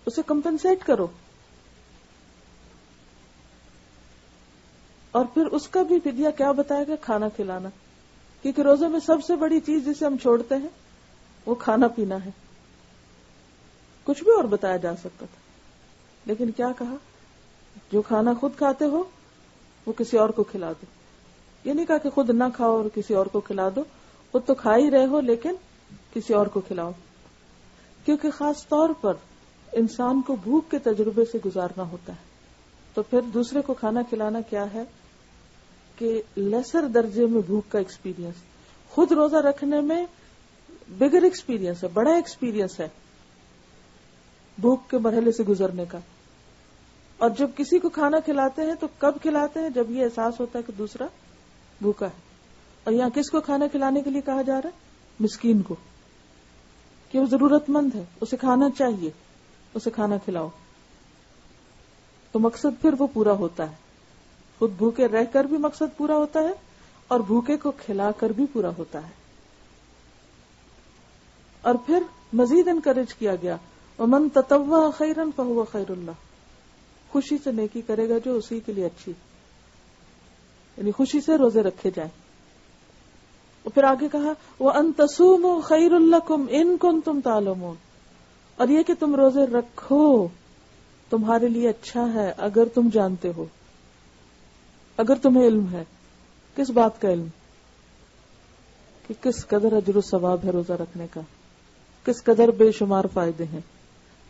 اسے کمپنسیٹ کرو. اور پھر اس کا بھی فدیہ کیا بتایا گیا؟ کھانا کھلانا، کیونکہ روزے میں سب سے بڑی چیز جسے ہم چھوڑتے ہیں وہ کھانا پینا ہے. کچھ بھی اور بتایا جا سکتا تھا، لیکن کیا کہا؟ جو کھانا خود کھاتے ہو وہ کسی اور کو کھلا دو. یہ نہیں کہا کہ خود نہ کھاؤ اور کسی اور کو کھلا دو، خود تو کھا ہی رہے ہو لیکن کسی اور کو کھلاؤ. کیونکہ خاص طور پر انسان کو بھوک کے تجربے سے گزارنا ہوتا ہے، تو پھر دوسرے کو کھانا کھلانا کیا ہے کہ لیسر درجے میں بھوک کا ایکسپیرینس. خود روزہ رکھنے میں بگر ایکسپیرینس ہے، بڑا ایکسپیرینس ہے بھوک کے مرحلے سے گزرنے کا. اور جب کسی کو کھانا کھلاتے ہیں تو کب کھلاتے ہیں؟ جب یہ احساس ہوتا ہے کہ دوسرا بھوکا ہے. اور یہاں کس کو کھانا کھلانے کے لیے کہا جا رہا ہے؟ مسکین کو، کہ وہ ضرورت مند ہے، اسے کھانا چاہیے، اسے کھانا کھلاؤ. تو مقصد پھر وہ پورا ہوتا ہے. خود بھوکے رہ کر بھی مقصد پورا ہوتا ہے اور بھوکے کو کھلا کر بھی پورا ہوتا ہے. اور پھر مزید انکریج کیا گیا وَمَن تَطَوَّعَ خَيْرًا فَهُوَ خَيْرٌ لَهُ، خوشی سے نیکی کرے گا جو اسی کے لیے اچھی، یعنی خوشی سے روزے رکھے جائیں. اور پھر آگے کہا وَأَن تَصُومُوا خَيْرٌ لَكُمْ إِن كُنتُمْ تَعْلَمُونَ، اور یہ کہ تم روزے رکھو تمہارے لیے اچھا ہے اگر تم جانتے ہو، اگر تمہیں علم ہے. کس بات کا علم؟ کہ کس قدر اجر و ثواب ہے روزہ رکھنے کا، کس قدر بے شمار فائدے ہیں،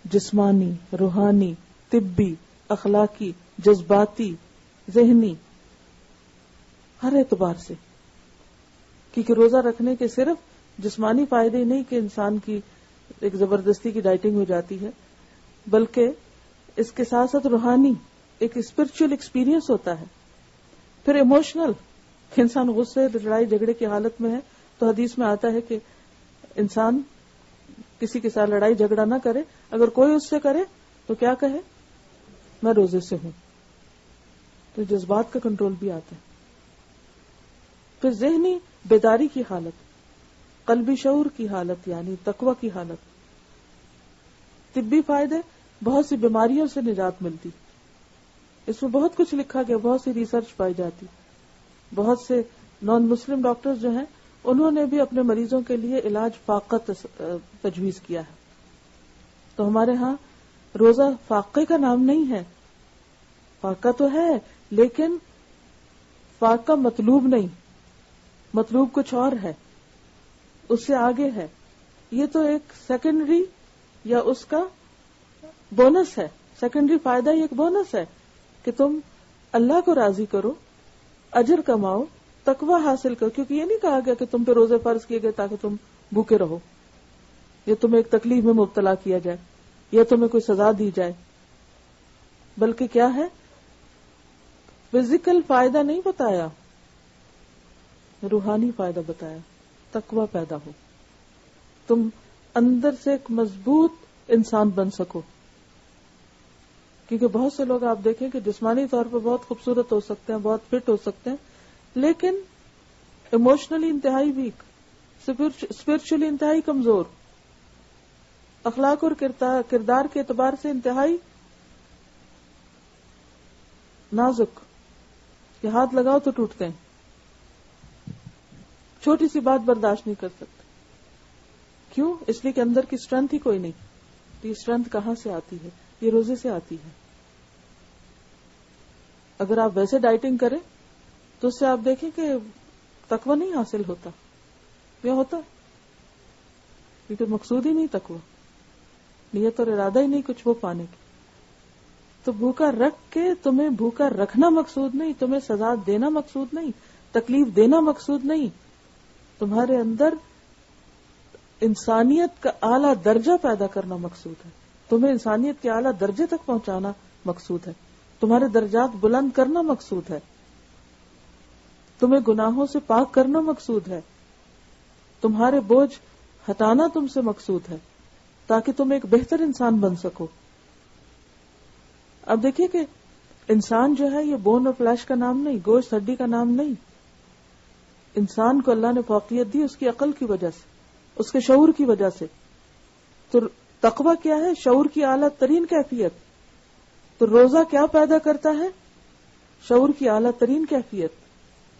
جسمانی، روحانی، طبی، اخلاقی، جذباتی، ذہنی. ہر اعتبار سے. کیونکہ روزہ رکھنے کے صرف جسمانی فائدے نہیں کہ انسان کی ایک زبردستی کی ڈائٹنگ ہو جاتی ہے، بلکہ اس کے ساتھ ساتھ روحانی ایک اسپرچل ایکسپیرینس ہوتا ہے. پھر ایموشنل، انسان غصے لڑائی جھگڑے کی حالت میں ہے تو حدیث میں آتا ہے کہ انسان کسی کے ساتھ لڑائی جھگڑا نہ کرے، اگر کوئی اس سے کرے تو کیا کہے، میں روزے سے ہوں. تو جذبات کا کنٹرول بھی آتا ہے. پھر ذہنی بیداری کی حالت، قلبی شعور کی حالت یعنی تقوی کی حالت. طبی فائدے، بہت سی بیماریوں سے نجات ملتی. اس میں بہت کچھ لکھا گیا، بہت سی ریسرچ پائی جاتی. بہت سے نان مسلم ڈاکٹر جو ہیں انہوں نے بھی اپنے مریضوں کے لیے علاج فاقہ تجویز کیا ہے. تو ہمارے ہاں روزہ فاقے کا نام نہیں ہے. فاقہ تو ہے لیکن فاقہ مطلوب نہیں، مطلوب کچھ اور ہے، اس سے آگے ہے. یہ تو ایک سیکنڈری یا اس کا بونس ہے. سیکنڈری فائدہ یہ ایک بونس ہے کہ تم اللہ کو راضی کرو، اجر کماؤ، تقوی حاصل کرو. کیونکہ یہ نہیں کہا گیا کہ تم پہ روزے فرض کیے گئے تاکہ تم بھوکے رہو، یا تمہیں ایک تکلیف میں مبتلا کیا جائے، یا تمہیں کوئی سزا دی جائے. بلکہ کیا ہے، فزیکل فائدہ نہیں بتایا، روحانی فائدہ بتایا. تقوی پیدا ہو، تم اندر سے ایک مضبوط انسان بن سکو. کیونکہ بہت سے لوگ آپ دیکھیں کہ جسمانی طور پر بہت خوبصورت ہو سکتے ہیں، بہت فٹ ہو سکتے ہیں، لیکن ایموشنلی انتہائی ویک، اسپرچولی انتہائی کمزور، اخلاق اور کردار کے اعتبار سے انتہائی نازک، کہ ہاتھ لگاؤ تو ٹوٹتے ہیں، چھوٹی سی بات برداشت نہیں کر سکتے. کیوں؟ اس لیے کہ اندر کی اسٹرینتھ ہی کوئی نہیں. تو یہ اسٹرینتھ کہاں سے آتی ہے؟ یہ روزے سے آتی ہے. اگر آپ ویسے ڈائٹنگ کریں تو اس سے آپ دیکھیں کہ تقوی نہیں حاصل ہوتا. کیا ہوتا؟ کیونکہ مقصود ہی نہیں تقوی، نیت اور ارادہ ہی نہیں کچھ وہ پانے کی. تو بھوکا رکھ کے تمہیں بھوکا رکھنا مقصود نہیں، تمہیں سزا دینا مقصود نہیں، تکلیف دینا مقصود نہیں. تمہارے اندر انسانیت کا اعلیٰ درجہ پیدا کرنا مقصود ہے. تمہیں انسانیت کے اعلیٰ درجے تک پہنچانا مقصود ہے. تمہارے درجات بلند کرنا مقصود ہے. تمہیں گناہوں سے پاک کرنا مقصود ہے. تمہارے بوجھ ہٹانا تم سے مقصود ہے تاکہ تم ایک بہتر انسان بن سکو. اب دیکھیے کہ انسان جو ہے یہ بون اور فلیش کا نام نہیں، گوشت ہڈی کا نام نہیں. انسان کو اللہ نے فوقیت دی اس کی عقل کی وجہ سے، اس کے شعور کی وجہ سے. تو تقوی کیا ہے؟ شعور کی اعلیٰ ترین کیفیت. تو روزہ کیا پیدا کرتا ہے؟ شعور کی اعلیٰ ترین کیفیت،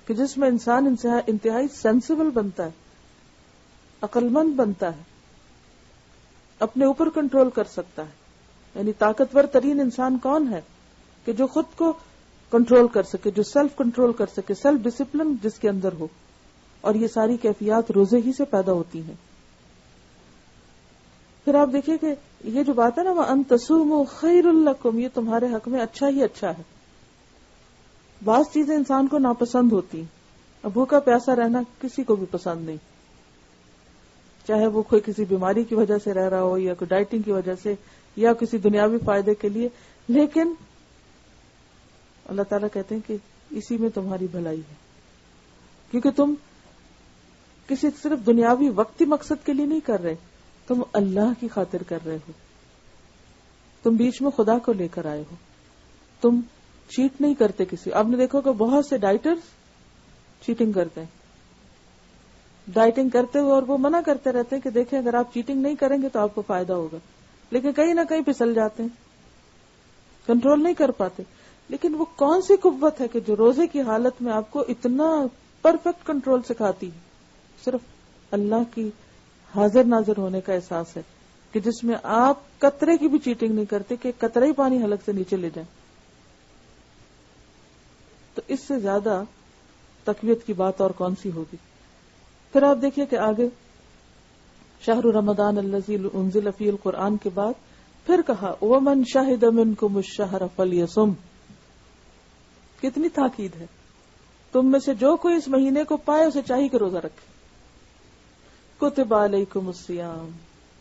کہ جس میں انسان انتہائی سینسیبل بنتا ہے، عقل مند بنتا ہے، اپنے اوپر کنٹرول کر سکتا ہے. یعنی طاقتور ترین انسان کون ہے؟ کہ جو خود کو کنٹرول کر سکے، جو سیلف کنٹرول کر سکے، سیلف ڈسپلن جس کے اندر ہو. اور یہ ساری کیفیات روزے ہی سے پیدا ہوتی ہیں. پھر آپ دیکھیے کہ یہ جو بات ہے نا، وَأَن تَصُومُوا خَيْرٌ لَكُمْ، یہ تمہارے حق میں اچھا ہی اچھا ہے. بعض چیزیں انسان کو ناپسند ہوتی ہیں. اب بھوکا پیاسا رہنا کسی کو بھی پسند نہیں، چاہے وہ کوئی کسی بیماری کی وجہ سے رہ رہا ہو، یا کوئی ڈائٹنگ کی وجہ سے، یا کسی دنیاوی فائدے کے لیے. لیکن اللہ تعالیٰ کہتے ہیں کہ اسی میں تمہاری بھلائی ہے، کیونکہ تم کسی صرف دنیاوی وقتی مقصد کے لیے نہیں کر رہے، تم اللہ کی خاطر کر رہے ہو. تم بیچ میں خدا کو لے کر آئے ہو. تم چیٹ نہیں کرتے کسی. آپ نے دیکھو کہ بہت سے ڈائٹرز چیٹنگ کرتے ہیں، ڈائٹنگ کرتے ہوئے، اور وہ منع کرتے رہتے ہیں کہ دیکھیں اگر آپ چیٹنگ نہیں کریں گے تو آپ کو فائدہ ہوگا. لیکن کہیں نہ کہیں پھسل جاتے ہیں، کنٹرول نہیں کر پاتے. لیکن وہ کون سی قوت ہے کہ جو روزے کی حالت میں آپ کو اتنا پرفیکٹ کنٹرول سکھاتی ہے؟ صرف اللہ کی حاضر ناظر ہونے کا احساس ہے، کہ جس میں آپ قطرے کی بھی چیٹنگ نہیں کرتے کہ قطرہ ہی پانی حلق سے نیچے لے جائیں. تو اس سے زیادہ تقویت کی بات اور کون سی ہوگی؟ پھر آپ دیکھیے کہ آگے شہر رمضان الذی انزل فیہ القرآن کے بعد پھر کہا ومن شہد منکم الشہر فلیصم. کتنی تاکید ہے تم میں سے جو کوئی اس مہینے کو پائے اسے چاہیے کہ روزہ رکھے. کتب علیکم الصیام،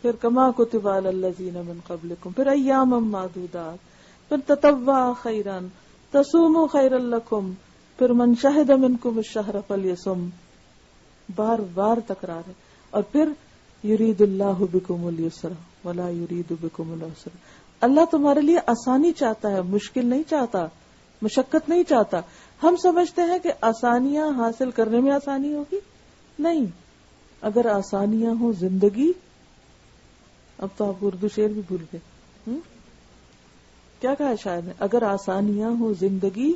پھر کما کتب علی الذین من قبلکم، پھر ایاما معدودات، پھر تطوع خیرا تصوموا خیرا لکم، پھر من شہد منکم الشہر فلیصم. بار بار تکرار ہے. اور پھر یرید اللہ بکم اليسر ولا یرید بکم العسر. اللہ تمہارے لیے آسانی چاہتا ہے، مشکل نہیں چاہتا، مشقت نہیں چاہتا. ہم سمجھتے ہیں کہ آسانیاں حاصل کرنے میں آسانی ہوگی، نہیں. اگر آسانیاں ہوں زندگی، اب تو آپ اردو شعر بھی بھول گئے. کیا کہا ہے شاعر نے؟ اگر آسانیاں ہوں زندگی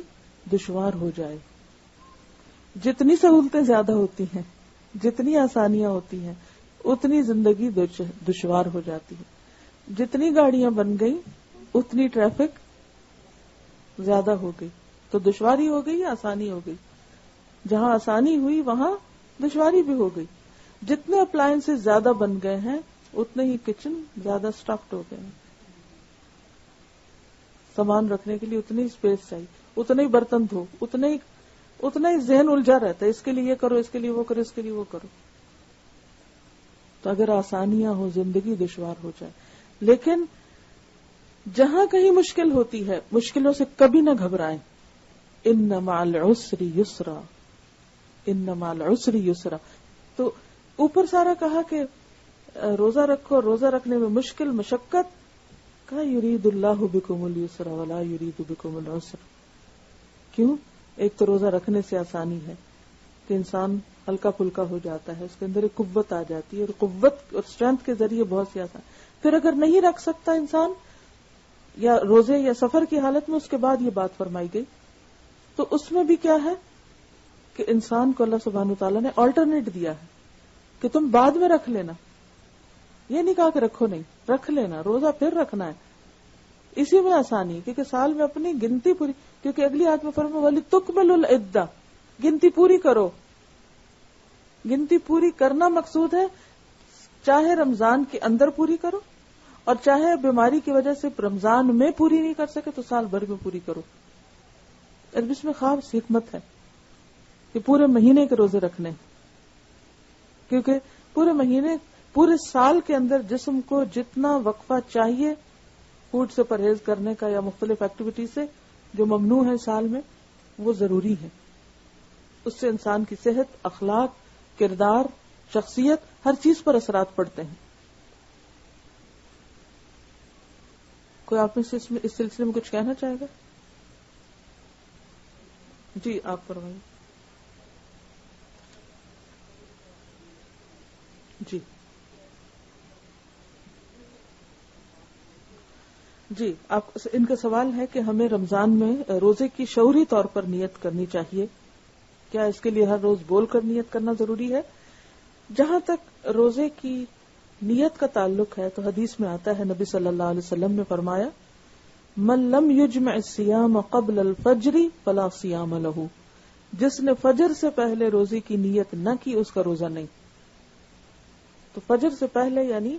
دشوار ہو جائے. جتنی سہولتیں زیادہ ہوتی ہیں، جتنی آسانیاں ہوتی ہیں، اتنی زندگی دشوار ہو جاتی ہے. جتنی گاڑیاں بن گئی اتنی ٹریفک زیادہ ہو گئی. تو دشواری ہو گئی یا آسانی ہو گئی؟ جہاں آسانی ہوئی وہاں دشواری بھی ہو گئی. جتنے اپلائنسز زیادہ بن گئے ہیں اتنے ہی کچن زیادہ اسٹفڈ ہو گئے ہیں. سامان رکھنے کے لیے اتنی اسپیس چاہیے، اتنے ہی برتن دھو، اتنا ہی ذہن الجھا رہتا ہے، اس کے لیے یہ کرو، اس کے لیے وہ کرو، اس کے لیے وہ کرو. تو اگر آسانیاں ہو زندگی دشوار ہو جائے. لیکن جہاں کہیں مشکل ہوتی ہے مشکلوں سے کبھی نہ گھبرائیں. ان مع العسر یسرا، ان مع العسر یسرا. تو اوپر سارا کہا کہ روزہ رکھو، روزہ رکھنے میں مشکل مشقت، کہا یرید اللہ بکم اليسر ولا یرید بکم العسر. کیوں؟ ایک تو روزہ رکھنے سے آسانی ہے کہ انسان ہلکا پھلکا ہو جاتا ہے، اس کے اندر ایک قوت آ جاتی ہے، اور قوت اور اسٹرینتھ کے ذریعے بہت سی آسان. پھر اگر نہیں رکھ سکتا انسان یا روزے یا سفر کی حالت میں، اس کے بعد یہ بات فرمائی گئی. تو اس میں بھی کیا ہے کہ انسان کو اللہ سبحانہ وتعالیٰ نے آلٹرنیٹ دیا ہے کہ تم بعد میں رکھ لینا. یہ نہیں کہا کہ رکھو نہیں، رکھ لینا، روزہ پھر رکھنا ہے. اسی میں آسانی ہے کیونکہ سال میں اپنی گنتی پوری، کیونکہ اگلی آیت میں فرمایا وَلِتُكْمِلُوا الْعِدَّةَ، گنتی پوری کرو. گنتی پوری کرنا مقصود ہے، چاہے رمضان کے اندر پوری کرو اور چاہے بیماری کی وجہ سے رمضان میں پوری نہیں کر سکے تو سال بھر میں پوری کرو. اور اس میں خاص حکمت ہے کہ پورے مہینے کے روزے رکھنے، کیونکہ پورے مہینے پورے سال کے اندر جسم کو جتنا وقفہ چاہیے فوڈ سے پرہیز کرنے کا یا مختلف ایکٹیویٹی سے جو ممنوع ہے سال میں، وہ ضروری ہے. اس سے انسان کی صحت، اخلاق، کردار، شخصیت، ہر چیز پر اثرات پڑتے ہیں. کوئی آپ میں سے اس سلسلے میں کچھ کہنا چاہے گا؟ جی آپ فرمائیے. جی آپ ان کا سوال ہے کہ ہمیں رمضان میں روزے کی شعوری طور پر نیت کرنی چاہیے، کیا اس کے لیے ہر روز بول کر نیت کرنا ضروری ہے؟ جہاں تک روزے کی نیت کا تعلق ہے تو حدیث میں آتا ہے، نبی صلی اللہ علیہ وسلم نے فرمایا من لم یجمع الصیام قبل الفجر فلا صیام له، جس نے فجر سے پہلے روزے کی نیت نہ کی اس کا روزہ نہیں. تو فجر سے پہلے یعنی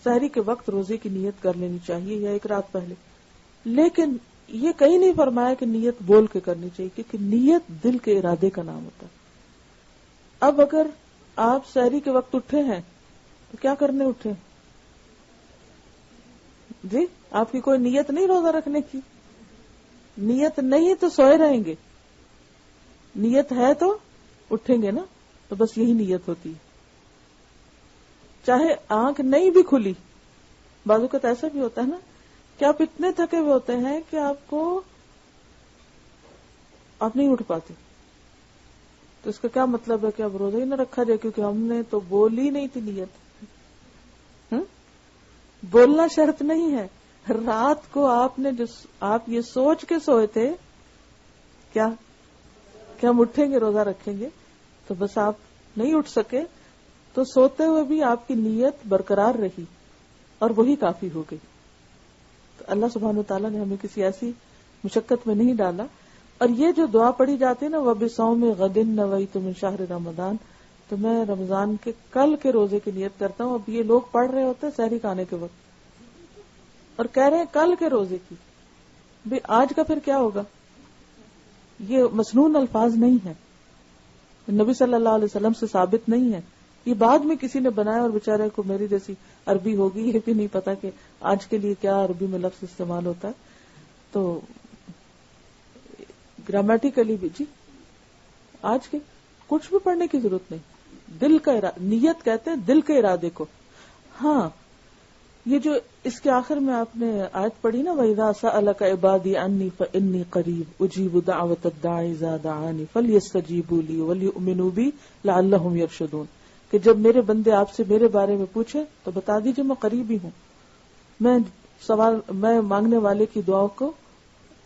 سحری کے وقت روزے کی نیت کر لینی چاہیے یا ایک رات پہلے. لیکن یہ کہیں نہیں فرمایا کہ نیت بول کے کرنی چاہیے، کیونکہ نیت دل کے ارادے کا نام ہوتا ہے. اب اگر آپ سحری کے وقت اٹھے ہیں تو کیا کرنے اٹھے؟ جی آپ کی کوئی نیت نہیں روزہ رکھنے کی؟ نیت نہیں تو سوئے رہیں گے، نیت ہے تو اٹھیں گے نا. تو بس یہی نیت ہوتی ہے. چاہے آنکھ نہیں بھی کھلی، بعض اوقات ایسا بھی ہوتا ہے نا کہ آپ اتنے تھکے ہوئے ہوتے ہیں کہ آپ نہیں اٹھ پاتے. تو اس کا کیا مطلب ہے کہ اب روزہ ہی نہ رکھا جائے، کیونکہ ہم نے تو بول ہی نہیں تھی نیت. بولنا شرط نہیں ہے. رات کو آپ یہ سوچ کے سوئے تھے کیا کہ ہم اٹھیں گے روزہ رکھیں گے، تو بس آپ نہیں اٹھ سکے تو سوتے ہوئے بھی آپ کی نیت برقرار رہی اور وہی کافی ہو گئی. تو اللہ سبحانہ وتعالیٰ نے ہمیں کسی ایسی مشقت میں نہیں ڈالا. اور یہ جو دعا پڑھی جاتی ہے نا وَبِصَوْمِ غَدٍ نَوَيْتُ مِن شَهْرِ رَمَضَانَ، تو میں رمضان کے کل کے روزے کی نیت کرتا ہوں. اب یہ لوگ پڑھ رہے ہوتے ہیں سحری کھانے کے وقت اور کہہ رہے ہیں کل کے روزے کی. آج کا پھر کیا ہوگا؟ یہ مسنون الفاظ نہیں ہے. نبی صلی اللہ علیہ وسلم سے ثابت نہیں ہے. یہ بعد میں کسی نے بنایا اور بیچارے کو میری جیسی عربی ہوگی یہ بھی نہیں پتا کہ آج کے لیے کیا عربی میں لفظ استعمال ہوتا ہے. تو گرامیٹیکلی بھی جی آج کے کچھ بھی پڑھنے کی ضرورت نہیں. دل کا نیت کہتے ہیں دل کے ارادے کو. ہاں یہ جو اس کے آخر میں آپ نے آیت پڑھی نا وَإِذَا سَأَلَكَ عِبَادِي عَنِّي فَإِنِّي قَرِيبٌ أُجِيبُ دَعْوَةَ الدَّاعِ إِذَا دَعَانِ فَلْيَسْتَجِيبُوا لِي وَلْيُؤْمِنُوا بِي لَعَلَّهُمْ يَرْشُدُونَ کہ جب میرے بندے آپ سے میرے بارے میں پوچھے تو بتا دیجئے میں قریب ہی ہوں. میں مانگنے والے کی دعاؤں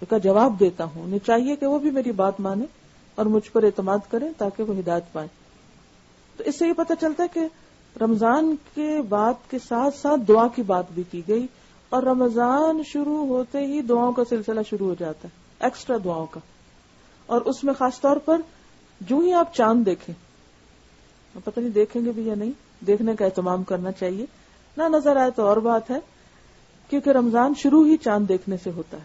کا جواب دیتا ہوں. انہیں چاہیے کہ وہ بھی میری بات مانے اور مجھ پر اعتماد کریں تاکہ وہ ہدایت پائیں. تو اس سے یہ پتہ چلتا ہے کہ رمضان کے بات کے ساتھ ساتھ دعا کی بات بھی کی گئی اور رمضان شروع ہوتے ہی دعاؤں کا سلسلہ شروع ہو جاتا ہے, ایکسٹرا دعاؤں کا. اور اس میں خاص طور پر جو ہی آپ چاند دیکھیں, پتہ نہیں دیکھیں گے بھی یا نہیں, دیکھنے کا اہتمام کرنا چاہیے, نہ نظر آئے تو اور بات ہے, کیونکہ رمضان شروع ہی چاند دیکھنے سے ہوتا ہے.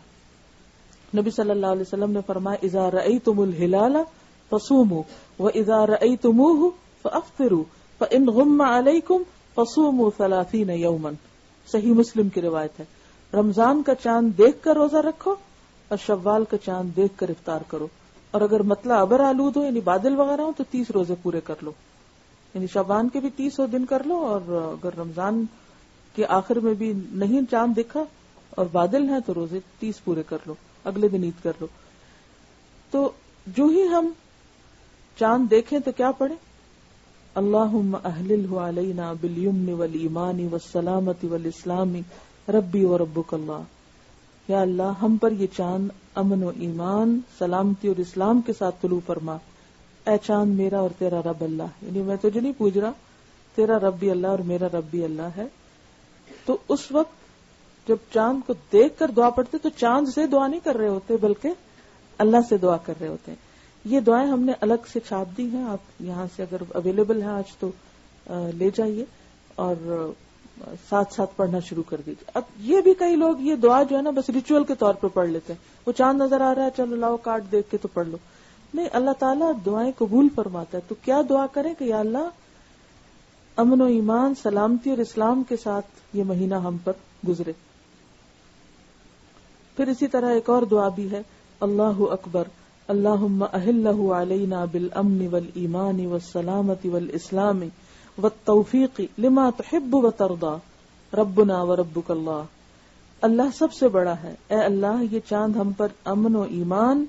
نبی صلی اللہ علیہ وسلم نے فرمایا اذا رأیتم الہلال فصوموا واذا رأیتموہ فافطروا فان غم علیکم فصوموا 30 یوما. صحیح مسلم کی روایت ہے. رمضان کا چاند دیکھ کر روزہ رکھو اور شوال کا چاند دیکھ کر افطار کرو, اور اگر مطلع ابر آلود ہو یعنی بادل وغیرہ ہو تو 30 روزے پورے کر لو, یعنی شعبان کے بھی 30 دن کر لو, اور اگر رمضان کے آخر میں بھی نہیں چاند دکھا اور بادل ہیں تو روزے 30 پورے کر لو, اگلے دن عید کر لو. تو جو ہی ہم چاند دیکھیں تو کیا پڑھیں؟ اللہم اہللہ علینا بالیمن والایمان والسلامت والاسلام ربی وربک اللہ. یا اللہ ہم پر یہ چاند امن و ایمان, سلامتی اور اسلام کے ساتھ طلوع فرما. اے چاند میرا اور تیرا رب اللہ, یعنی میں تجھے نہیں پوچھ رہا, تیرا رب بھی اللہ اور میرا رب بھی اللہ ہے. تو اس وقت جب چاند کو دیکھ کر دعا پڑھتے تو چاند سے دعا نہیں کر رہے ہوتے بلکہ اللہ سے دعا کر رہے ہوتے ہیں. یہ دعائیں ہم نے الگ سے چھاپ دی ہیں, آپ یہاں سے اگر اویلیبل ہیں آج تو لے جائیے اور ساتھ ساتھ پڑھنا شروع کر دیجیے. اب یہ بھی کئی لوگ یہ دعا جو ہے نا بس ریچول کے طور پہ پڑھ لیتے ہیں, وہ چاند نظر آ رہا ہے چلو لاؤ کارڈ دیکھ کے تو پڑھ لو. نہیں, اللہ تعالیٰ دعائیں قبول فرماتا ہے. تو کیا دعا کریں کہ یا اللہ امن و ایمان, سلامتی اور اسلام کے ساتھ یہ مہینہ ہم پر گزرے. پھر اسی طرح ایک اور دعا بھی ہے, اللہ اکبر اللہم اہلہ علینا بالامن والایمان والسلامت والاسلام والتوفیق لما تحب وترضى ربنا وربک اللہ. اللہ سب سے بڑا ہے, اے اللہ یہ چاند ہم پر امن و ایمان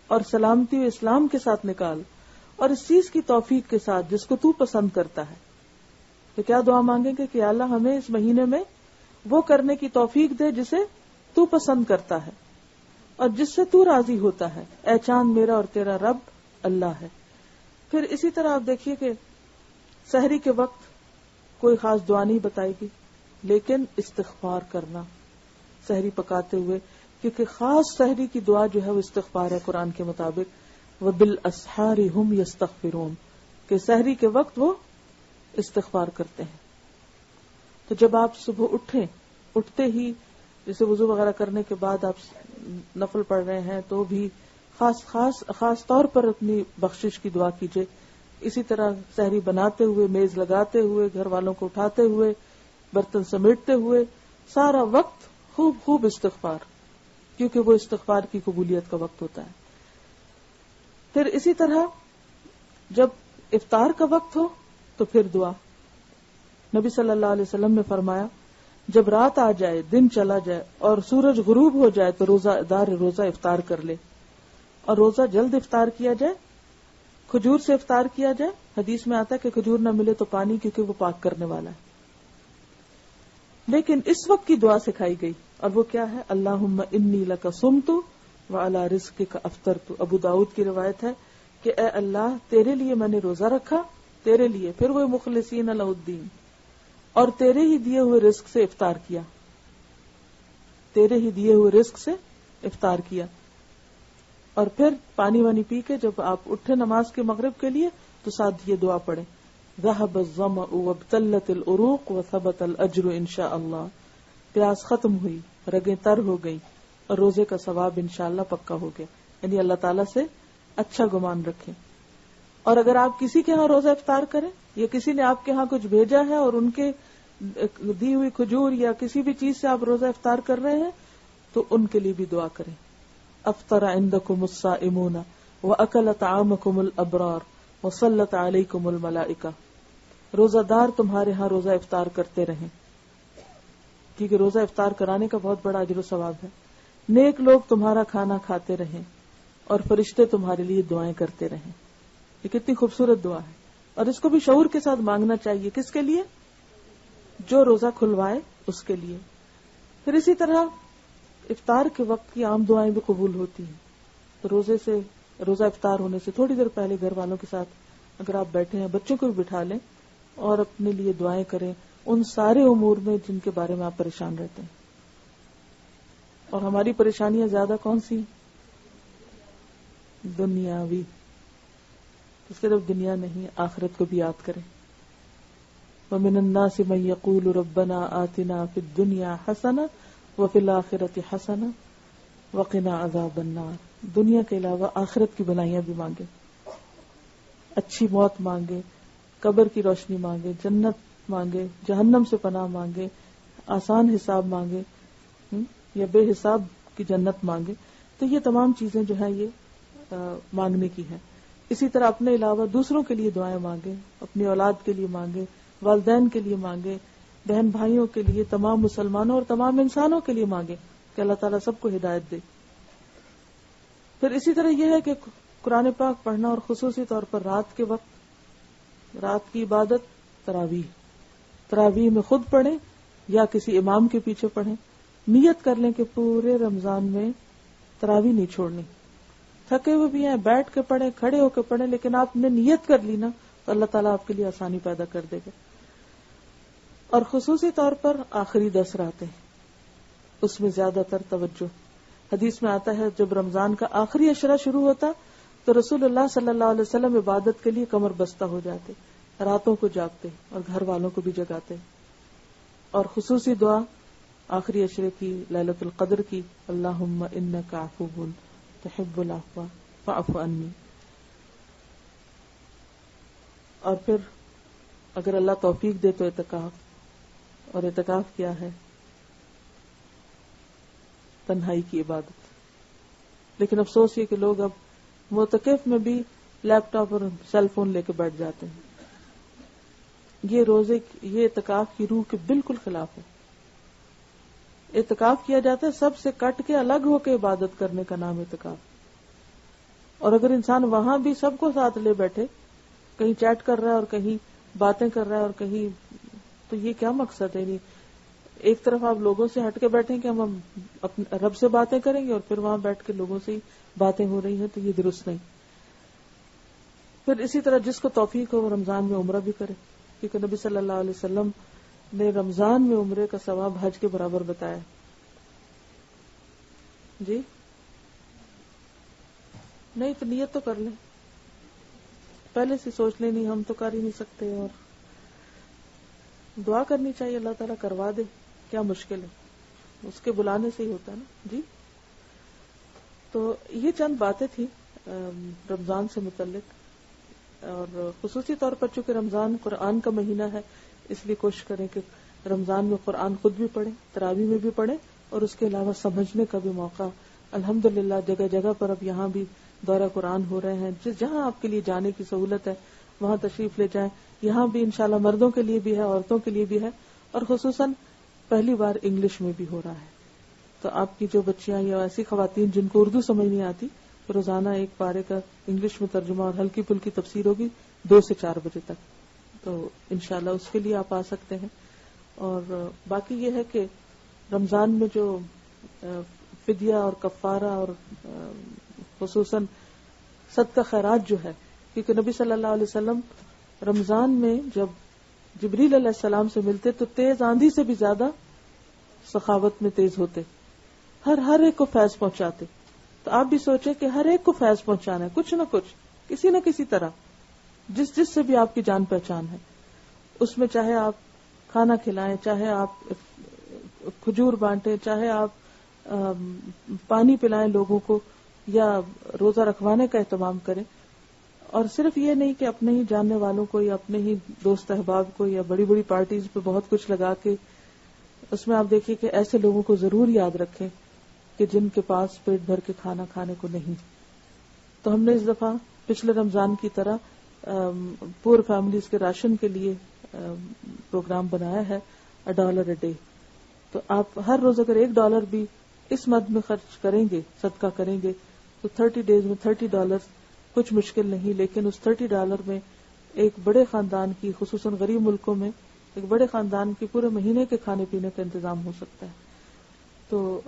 اور سلامتی و اسلام کے ساتھ نکال, اور اس چیز کی توفیق کے ساتھ جس کو تو پسند کرتا ہے. تو کیا دعا مانگیں گے کہ اللہ ہمیں اس مہینے میں وہ کرنے کی توفیق دے جسے تو پسند کرتا ہے اور جس سے تو راضی ہوتا ہے. اے چاند میرا اور تیرا رب اللہ ہے. پھر اسی طرح آپ دیکھیے کہ سحری کے وقت کوئی خاص دعا نہیں بتائی گئی, لیکن استغفار کرنا سحری پکاتے ہوئے, کیونکہ خاص سحری کی دعا جو ہے وہ استغفار ہے قرآن کے مطابق. وَبِالْأَسْحَارِ هُمْ يَسْتَغْفِرُونَ کہ سحری کے وقت وہ استغفار کرتے ہیں. تو جب آپ صبح اٹھتے ہی جیسے وضو وغیرہ کرنے کے بعد آپ نفل پڑھ رہے ہیں تو بھی خاص طور پر اپنی بخشش کی دعا کیجیے. اسی طرح سحری بناتے ہوئے, میز لگاتے ہوئے, گھر والوں کو اٹھاتے ہوئے, برتن سمیٹتے ہوئے, سارا وقت خوب استغفار, کیونکہ وہ استغفار کی قبولیت کا وقت ہوتا ہے. پھر اسی طرح جب افطار کا وقت ہو تو پھر دعا. نبی صلی اللہ علیہ وسلم نے فرمایا جب رات آ جائے, دن چلا جائے اور سورج غروب ہو جائے تو روزہ دار روزہ افطار کر لے, اور روزہ جلد افطار کیا جائے, کھجور سے افطار کیا جائے. حدیث میں آتا ہے کہ کھجور نہ ملے تو پانی, کیونکہ وہ پاک کرنے والا ہے. لیکن اس وقت کی دعا سکھائی گئی, اور وہ کیا ہے؟ اللہم انی لک صمت وعلی رزقک افطرت. ابو داؤد کی روایت ہے کہ اے اللہ تیرے لیے میں نے روزہ رکھا, تیرے لیے, پھر وہ مخلصین لہ الدین, اور تیرے ہی دیے ہوئے رزق سے افطار کیا, تیرے ہی دیے ہوئے رزق سے افطار کیا. اور پھر پانی وانی پی کے جب آپ اٹھے نماز کے مغرب کے لیے تو ساتھ یہ دعا پڑھیں, ذهب الظمأ وابتلت العروق وثبت الاجر انشاء اللہ. پیاس ختم ہوئی, رگیں تر ہو گئی, اور روزے کا ثواب انشاءاللہ پکا ہو گیا. یعنی اللہ تعالیٰ سے اچھا گمان رکھیں. اور اگر آپ کسی کے ہاں روزہ افطار کریں یا کسی نے آپ کے ہاں کچھ بھیجا ہے اور ان کے دی ہوئی کھجور یا کسی بھی چیز سے آپ روزہ افطار کر رہے ہیں تو ان کے لیے بھی دعا کریں. افطر عندکم الصائمون واکل طعامکم الابرار وصلت علیکم الملائکہ. روزہ دار تمہارے ہاں روزہ افطار کرتے رہیں کیونکہ روزہ افطار کرانے کا بہت بڑا اجر و ثواب ہے. نیک لوگ تمہارا کھانا کھاتے رہیں اور فرشتے تمہارے لیے دعائیں کرتے رہیں. یہ کتنی خوبصورت دعا ہے اور اس کو بھی شعور کے ساتھ مانگنا چاہیے. کس کے لیے؟ جو روزہ کھلوائے اس کے لیے. پھر اسی طرح افطار کے وقت کی عام دعائیں بھی قبول ہوتی ہیں. تو روزہ افطار ہونے سے تھوڑی دیر پہلے گھر والوں کے ساتھ اگر آپ بیٹھے ہیں بچوں کو بھی بٹھا لیں اور اپنے لیے دعائیں کریں ان سارے امور میں جن کے بارے میں آپ پریشان رہتے ہیں. اور ہماری پریشانیاں زیادہ کون سی؟ دنیاوی. صرف دنیا نہیں آخرت کو بھی یاد کریں. وَمِنَ النَّاسِ مَن يَقُولُ رَبَّنَا آتِنَا فِي الدُّنْيَا حَسَنَةً وَفِي الْآخِرَةِ حَسَنَةً وَقِنَا عَذَابَ النَّارِ. دنیا کے علاوہ آخرت کی بھلائیاں بھی مانگے, اچھی موت مانگے, قبر کی روشنی مانگے, جنت مانگے, جہنم سے پناہ مانگے, آسان حساب مانگے یا بے حساب کی جنت مانگے. تو یہ تمام چیزیں جو ہیں یہ مانگنے کی ہیں. اسی طرح اپنے علاوہ دوسروں کے لیے دعائیں مانگے, اپنی اولاد کے لیے مانگے, والدین کے لیے مانگے, بہن بھائیوں کے لیے, تمام مسلمانوں اور تمام انسانوں کے لیے مانگے کہ اللہ تعالیٰ سب کو ہدایت دے. پھر اسی طرح یہ ہے کہ قرآن پاک پڑھنا اور خصوصی طور پر رات کے وقت رات کی عبادت تراویح میں خود پڑھیں یا کسی امام کے پیچھے پڑھیں. نیت کر لیں کہ پورے رمضان میں تراویح نہیں چھوڑنی. تھکے ہوئے بھی ہیں, بیٹھ کے پڑھیں, کھڑے ہو کے پڑھیں, لیکن آپ نے نیت کر لی نا تو اللہ تعالیٰ آپ کے لیے آسانی پیدا کر دے گا. اور خصوصی طور پر آخری 10 راتیں اس میں زیادہ تر توجہ. حدیث میں آتا ہے جب رمضان کا آخری عشرہ شروع ہوتا تو رسول اللہ صلی اللہ علیہ وسلم عبادت کے لیے کمر بستہ ہو جاتے, راتوں کو جاگتے اور گھر والوں کو بھی جگاتے. اور خصوصی دعا آخری عشرے کی, لیلۃ القدر کی, اللہم انک عفو تحب العفو فاعف عنی. اور پھر اگر اللہ توفیق دے تو اعتکاف. اور اعتکاف کیا ہے؟ تنہائی کی عبادت. لیکن افسوس یہ کہ لوگ اب معتکف میں بھی لیپ ٹاپ اور سیل فون لے کے بیٹھ جاتے ہیں. یہ اعتکاف کی روح کے بالکل خلاف ہے. اعتکاف کیا جاتا ہے سب سے کٹ کے الگ ہو کے عبادت کرنے کا نام اعتکاف. اور اگر انسان وہاں بھی سب کو ساتھ لے بیٹھے, کہیں چیٹ کر رہا ہے اور کہیں باتیں کر رہا ہے اور کہیں, تو یہ کیا مقصد ہے؟ ایک طرف آپ لوگوں سے ہٹ کے بیٹھیں کہ ہم اپنے رب سے باتیں کریں گے اور پھر وہاں بیٹھ کے لوگوں سے ہی باتیں ہو رہی ہیں, تو یہ درست نہیں. پھر اسی طرح جس کو توفیق ہو وہ رمضان میں عمرہ بھی کرے, کیونکہ نبی صلی اللہ علیہ وسلم نے رمضان میں عمرے کا ثواب حج کے برابر بتایا. جی نہیں تو نیت تو کر لیں, پہلے سے سوچ لیں, نہیں ہم تو کر ہی نہیں سکتے, اور دعا کرنی چاہیے اللہ تعالیٰ کروا دے. کیا مشکل ہے, اس کے بلانے سے ہی ہوتا ہے نا. جی تو یہ چند باتیں تھیں رمضان سے متعلق. اور خصوصی طور پر چونکہ رمضان قرآن کا مہینہ ہے, اس لیے کوشش کریں کہ رمضان میں قرآن خود بھی پڑھیں, تراویح میں بھی پڑھیں, اور اس کے علاوہ سمجھنے کا بھی موقع الحمدللہ جگہ جگہ پر اب یہاں بھی دورہ قرآن ہو رہے ہیں. جہاں آپ کے لیے جانے کی سہولت ہے وہاں تشریف لے جائیں. یہاں بھی انشاءاللہ مردوں کے لیے بھی ہے, عورتوں کے لیے بھی ہے, اور خصوصاً پہلی بار انگلش میں بھی ہو رہا ہے. تو آپ کی جو بچیاں یا ایسی خواتین جن کو اردو سمجھ نہیں آتی, روزانہ ایک پارے کا انگلش میں ترجمہ اور ہلکی پھلکی تفسیر ہوگی 2 سے 4 بجے تک. تو انشاءاللہ اس کے لیے آپ آ سکتے ہیں. اور باقی یہ ہے کہ رمضان میں جو فدیہ اور کفارہ اور خصوصاً صدقہ خیرات جو ہے, کیونکہ نبی صلی اللہ علیہ وسلم رمضان میں جب جبریل علیہ السلام سے ملتے تو تیز آندھی سے بھی زیادہ سخاوت میں تیز ہوتے, ہر ایک کو فیض پہنچاتے. تو آپ بھی سوچیں کہ ہر ایک کو فیض پہنچانا ہے, کچھ نہ کچھ, کسی نہ کسی طرح, جس سے بھی آپ کی جان پہچان ہے اس میں, چاہے آپ کھانا کھلائیں, چاہے آپ کھجور بانٹیں, چاہے آپ پانی پلائیں لوگوں کو, یا روزہ رکھوانے کا اہتمام کریں. اور صرف یہ نہیں کہ اپنے ہی جاننے والوں کو یا اپنے ہی دوست احباب کو یا بڑی بڑی پارٹیز پہ بہت کچھ لگا کے، اس میں آپ دیکھیے کہ ایسے لوگوں کو ضرور یاد رکھیں کہ جن کے پاس پیٹ بھر کے کھانا کھانے کو نہیں. تو ہم نے اس دفعہ پچھلے رمضان کی طرح پور فیملیز کے راشن کے لیے پروگرام بنایا ہے $1 a day. تو آپ ہر روز اگر $1 بھی اس مد میں خرچ کریں گے، صدقہ کریں گے، تو 30 days میں $30 کچھ مشکل نہیں. لیکن اس $30 میں ایک بڑے خاندان کی، خصوصاً غریب ملکوں میں ایک بڑے خاندان کی پورے مہینے کے کھانے پینے کا انتظام ہو سکتا ہے. تو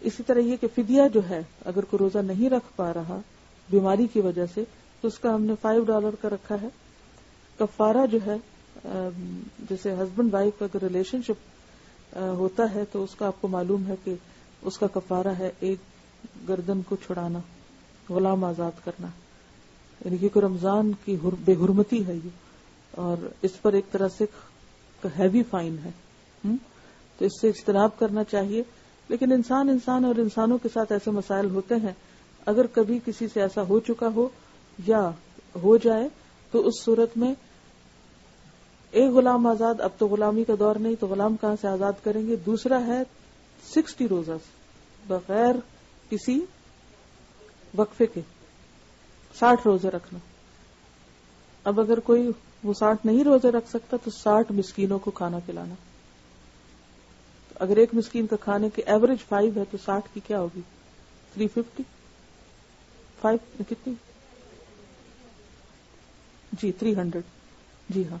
اسی طرح یہ کہ فدیہ جو ہے، اگر کوئی روزہ نہیں رکھ پا رہا بیماری کی وجہ سے، تو اس کا ہم نے $5 کا رکھا ہے. کفارہ جو ہے، جیسے ہسبینڈ وائف کا اگر ریلیشن شپ ہوتا ہے تو اس کا آپ کو معلوم ہے کہ اس کا کفارہ ہے ایک گردن کو چھڑانا، غلام آزاد کرنا. یعنی کہ رمضان کی بے حرمتی ہے یہ، اور اس پر ایک طرح سے ہیوی فائن ہے. تو اس سے اجتناب کرنا چاہیے. لیکن انسان اور انسانوں کے ساتھ ایسے مسائل ہوتے ہیں، اگر کبھی کسی سے ایسا ہو چکا ہو یا ہو جائے تو اس صورت میں ایک غلام آزاد، اب تو غلامی کا دور نہیں تو غلام کہاں سے آزاد کریں گے. دوسرا ہے 60 روزہ بغیر کسی وقفے کے 60 روزے رکھنا. اب اگر کوئی وہ 60 نہیں روزے رکھ سکتا تو 60 مسکینوں کو کھانا کھلانا. اگر ایک مسکین کا کھانے کی ایوریج 5 ہے تو 60 کی کیا ہوگی؟ 350. 5 کتنی جی 300. جی ہاں.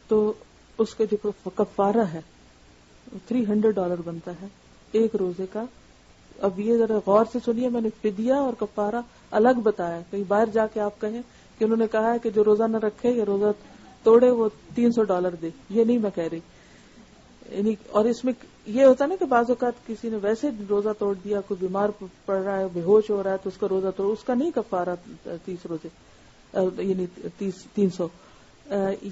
تو اس کا جو کفارہ ہے $300 بنتا ہے ایک روزے کا. اب یہ ذرا غور سے سنیے، میں نے فدیہ اور کفارہ الگ بتایا. کہیں باہر جا کے آپ کہیں کہ انہوں نے کہا ہے کہ جو روزہ نہ رکھے یا روزہ توڑے وہ $300 دے، یہ نہیں میں کہہ رہی. یعنی اور اس میں یہ ہوتا نا کہ بعض اوقات کسی نے ویسے روزہ توڑ دیا، کوئی بیمار پڑ رہا ہے، بے ہوش ہو رہا ہے، تو اس کا روزہ توڑ، اس کا نہیں کفارہ 30 روزے یعنی 300.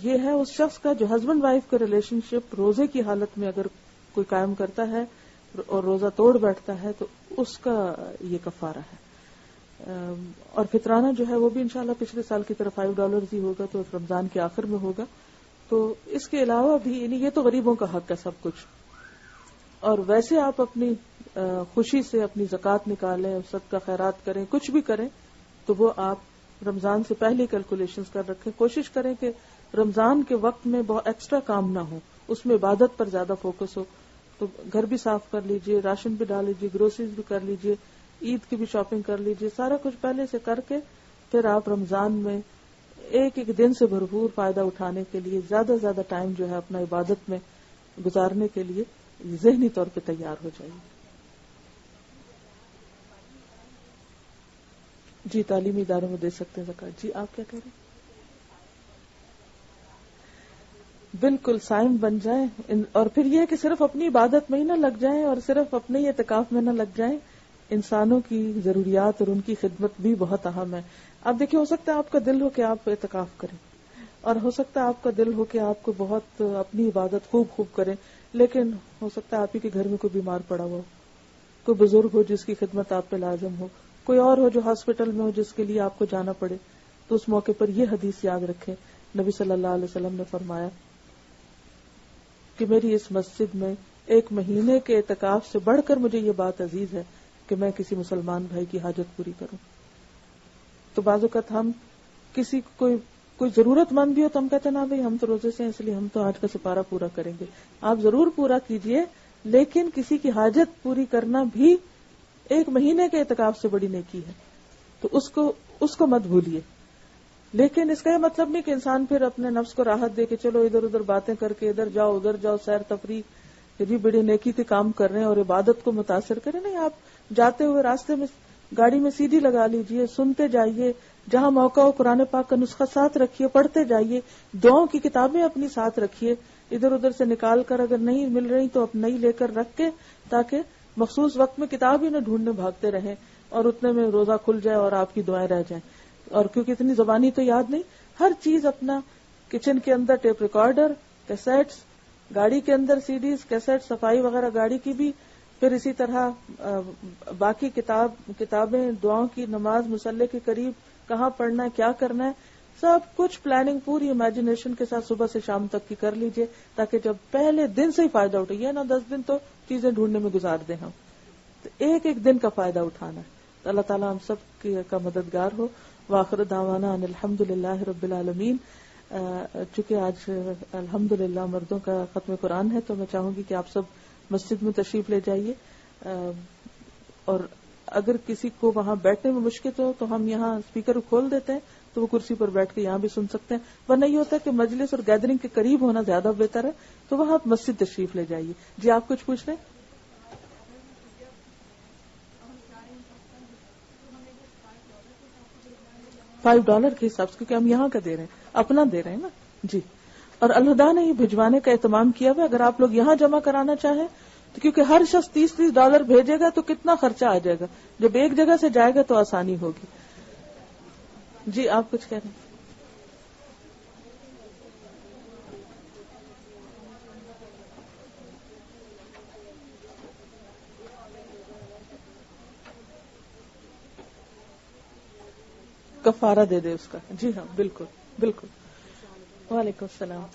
یہ ہے اس شخص کا جو ہسبینڈ وائف کا ریلیشن شپ روزے کی حالت میں اگر کوئی قائم کرتا ہے اور روزہ توڑ بیٹھتا ہے تو اس کا یہ کفارہ ہے. اور فطرانہ جو ہے وہ بھی انشاءاللہ پچھلے سال کی طرح $5 ہی ہوگا، تو رمضان کے آخر میں ہوگا. تو اس کے علاوہ بھی یعنی یہ تو غریبوں کا حق ہے سب کچھ. اور ویسے آپ اپنی خوشی سے اپنی زکوٰۃ نکالیں، صدقہ خیرات کریں، کچھ بھی کریں، تو وہ آپ رمضان سے پہلے کیلکولیشنز کر رکھیں. کوشش کریں کہ رمضان کے وقت میں بہت ایکسٹرا کام نہ ہو، اس میں عبادت پر زیادہ فوکس ہو. تو گھر بھی صاف کر لیجئے، راشن بھی ڈال لیجئے، گروسریز بھی کر لیجئے، عید کی بھی شاپنگ کر لیجئے. سارا کچھ پہلے سے کر کے پھر آپ رمضان میں ایک ایک دن سے بھرپور فائدہ اٹھانے کے لیے زیادہ سے زیادہ ٹائم جو ہے اپنا عبادت میں گزارنے کے لیے ذہنی طور پہ تیار ہو جائیے. جی تعلیمی اداروں میں دے سکتے ہیں زکوٰۃ. جی آپ کیا کہہ رہے ہیں؟ بالکل صائم بن جائیں. اور پھر یہ کہ صرف اپنی عبادت میں ہی نہ لگ جائیں اور صرف اپنے ہی اعتکاف میں نہ لگ جائیں. انسانوں کی ضروریات اور ان کی خدمت بھی بہت اہم ہے. آپ دیکھیں، ہو سکتا ہے آپ کا دل ہو کہ آپ اعتکاف کریں، اور ہو سکتا ہے آپ کا دل ہو کہ آپ کو بہت اپنی عبادت خوب کریں، لیکن ہو سکتا ہے آپ ہی کے گھر میں کوئی بیمار پڑا ہوا ہو، کوئی بزرگ ہو جس کی خدمت آپ پہ لازم ہو، کوئی اور ہو جو ہاسپٹل میں ہو جس کے لیے آپ کو جانا پڑے. تو اس موقع پر یہ حدیث یاد رکھیں. نبی صلی اللہ علیہ وسلم نے فرمایا کہ میری اس مسجد میں 1 مہینے کے اعتکاف سے بڑھ کر مجھے یہ بات عزیز ہے کہ میں کسی مسلمان بھائی کی حاجت پوری کروں. تو بعض اوقات ہم کسی کوئی ضرورت مند بھی ہو تو ہم کہتے ہیں نا بھائی ہم تو روزے سے ہیں اس لیے ہم تو آج کا سپارہ پورا کریں گے. آپ ضرور پورا کیجئے، لیکن کسی کی حاجت پوری کرنا بھی 1 مہینے کے اعتکاف سے بڑی نیکی ہے. تو اس کو مت بھولیے. لیکن اس کا یہ مطلب نہیں کہ انسان پھر اپنے نفس کو راحت دے کے چلو ادھر ادھر باتیں کر کے ادھر جاؤ ادھر جاؤ، سیر تفریح کہ جی بڑی نیکی کے کام کر رہے ہیں اور عبادت کو متاثر کریں. نہیں، آپ جاتے ہوئے راستے میں گاڑی میں CD لگا لیجئے، سنتے جائیے، جہاں موقع ہو قرآن پاک کا نسخہ ساتھ رکھیے، پڑھتے جائیے، دعاؤں کی کتابیں اپنی ساتھ رکھیے، ادھر ادھر سے نکال کر اگر نہیں مل رہی تو اب نئی لے کر رکھ کے، تاکہ مخصوص وقت میں کتاب ہی نہ ڈھونڈنے بھاگتے رہیں اور اتنے میں روزہ کھل جائے اور آپ کی دعائیں رہ جائیں. اور کیونکہ اتنی زبانی تو یاد نہیں، ہر چیز اپنا کچن کے اندر ٹیپ ریکارڈر، کیسٹس، گاڑی کے اندر CDs، کیسٹ، صفائی وغیرہ گاڑی کی بھی، پھر اسی طرح باقی کتابیں، دعاؤں کی، نماز مصلی کے قریب کہاں پڑھنا ہے، کیا کرنا ہے، سب کچھ پلاننگ پوری امیجنیشن کے ساتھ صبح سے شام تک کی کر لیجئے، تاکہ جب پہلے دن سے ہی فائدہ اٹھائیے نا 10 دن تو چیزیں ڈھونڈنے میں گزار دیں ہم، تو ایک ایک دن کا فائدہ اٹھانا ہے. تو اللہ تعالیٰ ہم سب کا مددگار ہو. وآخر دعوانا ان الحمدللہ رب العالمین. چونکہ آج الحمدللہ مردوں کا ختم قرآن ہے تو میں چاہوں گی کہ آپ سب مسجد میں تشریف لے جائیے، اور اگر کسی کو وہاں بیٹھنے میں مشکل ہو تو ہم یہاں اسپیکر کھول دیتے ہیں تو وہ کرسی پر بیٹھ کے یہاں بھی سن سکتے ہیں، ورنہ یہ ہوتا ہے کہ مجلس اور گیدرنگ کے قریب ہونا زیادہ بہتر ہے، تو وہاں آپ مسجد تشریف لے جائیے. جی آپ کچھ پوچھ رہے ہیں؟ $5 کے حساب سے، کیونکہ ہم یہاں کا دے رہے ہیں، اپنا دے رہے ہیں نا. جی. اور الہدا نے یہ بھجوانے کا اہتمام کیا ہوا، اگر آپ لوگ یہاں جمع کرانا چاہیں تو کیونکہ ہر شخص $30 بھیجے گا تو کتنا خرچہ آ جائے گا، جب ایک جگہ سے جائے گا تو آسانی ہوگی. جی آپ کچھ کہہ رہے ہیں؟ کفارہ دے دے اس کا. جی ہاں بالکل بالکل. وعلیکم السلام.